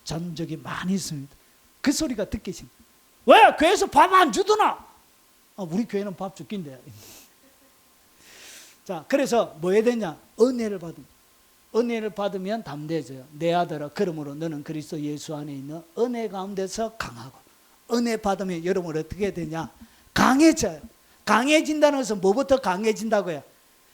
잔 적이 많이 있습니다. 그 소리가 듣기 싫어. 왜 교회에서 밥 안 주더나? 우리 교회는 밥 주긴데. 자, 그래서 뭐 해야 되냐? 은혜를 받으면 담대해져요. 내 아들아, 그러므로 너는 그리스도 예수 안에 있는 은혜 가운데서 강하고, 은혜 받으면 여러분 어떻게 되냐? 강해져요. 강해진다는 것은 뭐부터 강해진다고요?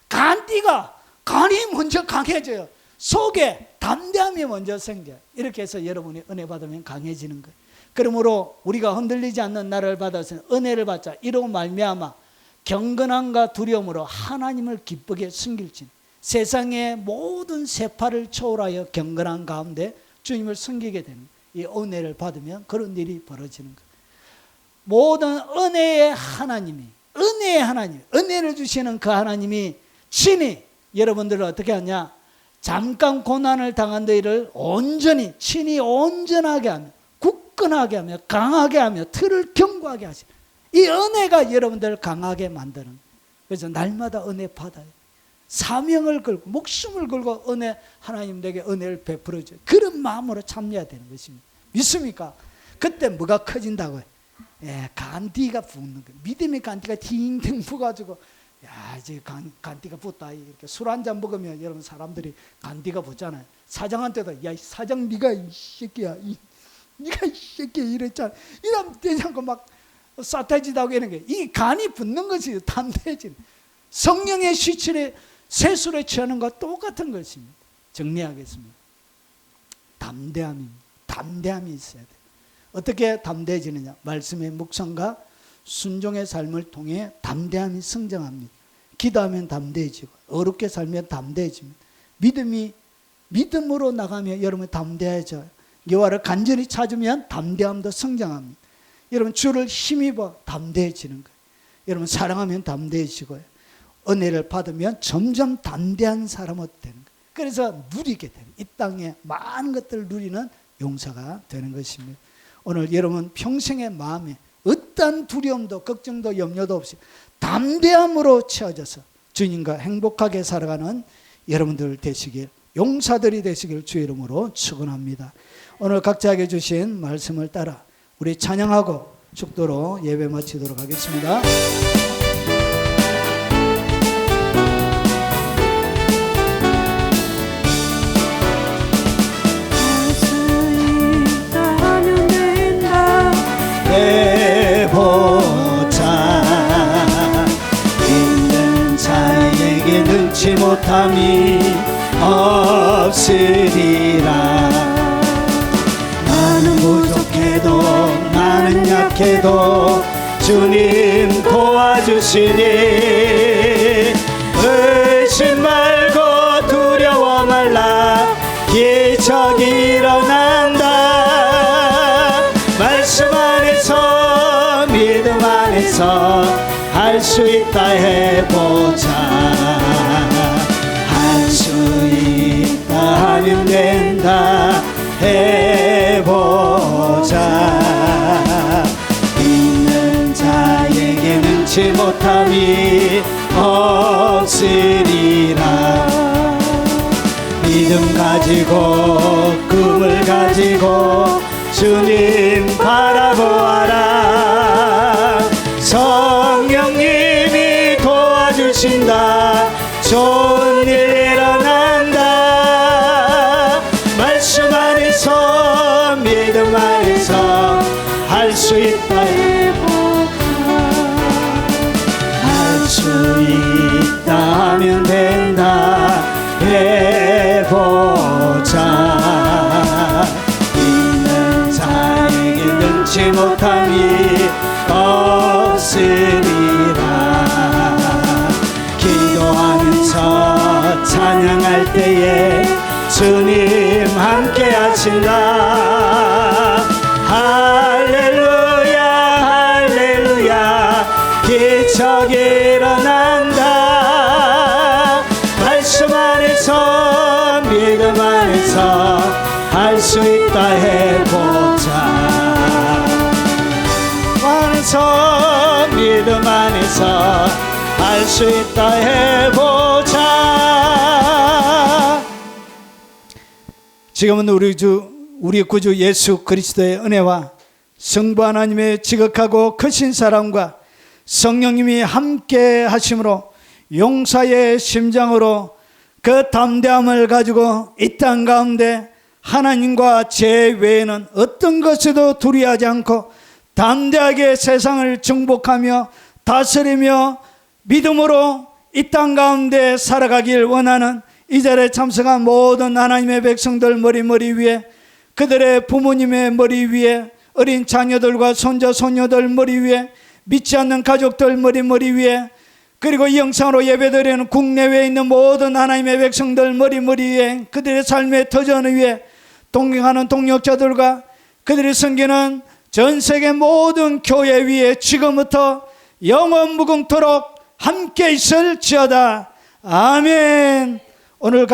간이 먼저 강해져요. 속에 담대함이 먼저 생겨요. 이렇게 해서 여러분이 은혜 받으면 강해지는 거예요. 그러므로 우리가 흔들리지 않는 나를 받아서 은혜를 받자. 이러고 말미암아 경건함과 두려움으로 하나님을 기쁘게 섬길지 세상의 모든 세파를 초월하여 경건한 가운데 주님을 섬기게 되는 이 은혜를 받으면 그런 일이 벌어지는 거예요. 모든 은혜의 하나님이 은혜를 주시는 그 하나님이 친히 여러분들을 어떻게 하냐? 잠깐 고난을 당한 너희를 친히 온전하게 하며 굳건하게 하며 강하게 하며 틀을 견고하게 하시는 이 은혜가 여러분들을 강하게 만드는. 그래서 날마다 은혜 받아요. 사명을 걸고 목숨을 걸고 하나님에게 은혜를 베풀어줘요. 그런 마음으로 참여해야 되는 것입니다. 믿습니까? 그때 뭐가 커진다고요? 간디가 붙는 거예요. 믿음의 간디가 딩딩 붙어가지고 이제 간디가 붙다. 이렇게 술 한잔 먹으면 여러분 사람들이 간디가 붙잖아요. 사장한테도 야 사장 네가 이 새끼야 네가 이 새끼야 이랬잖아. 이러면 되지 않고 막 싸태지다고 이런 게 이 간이 붙는 것이 담대해지는. 성령의 시칠에 세술에 취하는 것과 똑같은 것입니다. 정리하겠습니다. 담대함이 있어야 돼요. 어떻게 담대해지느냐? 말씀의 묵상과 순종의 삶을 통해 담대함이 성장합니다. 기도하면 담대해지고 어렵게 살면 담대해집니다. 믿음으로 나가면 여러분 담대해져요. 여호와를 간절히 찾으면 담대함도 성장합니다. 여러분 주를 힘입어 담대해지는 거예요. 여러분 사랑하면 담대해지고요. 은혜를 받으면 점점 담대한 사람이 되는 거예요. 그래서 누리게 되는, 이 땅에 많은 것들을 누리는 용사가 되는 것입니다. 오늘 여러분 평생의 마음에 어떠한 두려움도 걱정도 염려도 없이 담대함으로 채워져서 주님과 행복하게 살아가는 여러분들 되시길, 용사들이 되시길 주 이름으로 축원합니다. 오늘 각자에게 주신 말씀을 따라 우리 찬양하고 축도로 예배 마치도록 하겠습니다. 해보자. 있는 자에게 능치 못함이 없으리라. 나는 부족해도 나는 약해도 주님 도와주시니 의심 말고 두려워 말라. 기적이 일어난다. 말씀 안에서 믿음 안에서 할 수 있다. 해보자. 할 수 있다 하면 된다. 해보자. 있는 자에게 능치 못함이 없으리라. 믿음 가지고 꿈을 가지고 주님 바라보아라. 성령님이 도와주신다. 좋은 일 일어난다. 말씀 안에서 믿음 안에서 할 수 있다. 할 수 있다 하면 된다. 해보자. 있는 자에게 능치 못함이 없으리라. 기도하면서 찬양할 때에 주님 함께 하신다. 할렐루야 할렐루야. 기적이 일어난다. 말씀 안에서 믿음 안에서 할 수 있다. 해보자. 안에서 믿음 안에서 할 수 있다. 해보자. 지금은 우리 구주 예수 그리스도의 은혜와 성부 하나님의 지극하고 크신 사랑과 성령님이 함께 하심으로 용사의 심장으로 그 담대함을 가지고 이 땅 가운데 하나님과 제 외에는 어떤 것에도 두려워하지 않고 담대하게 세상을 정복하며 다스리며 믿음으로 이 땅 가운데 살아가길 원하는 이 자리에 참석한 모든 하나님의 백성들 머리 위에, 그들의 부모님의 머리 위에, 어린 자녀들과 손자 손녀들 머리 위에, 믿지 않는 가족들 머리 위에, 그리고 이 영상으로 예배드리는 국내외에 있는 모든 하나님의 백성들 머리 위에, 그들의 삶의 터전 위에, 동경하는 동역자들과 그들이 섬기는 전 세계 모든 교회 위에 지금부터 영원 무궁토록 함께 있을지어다. 아멘. 오늘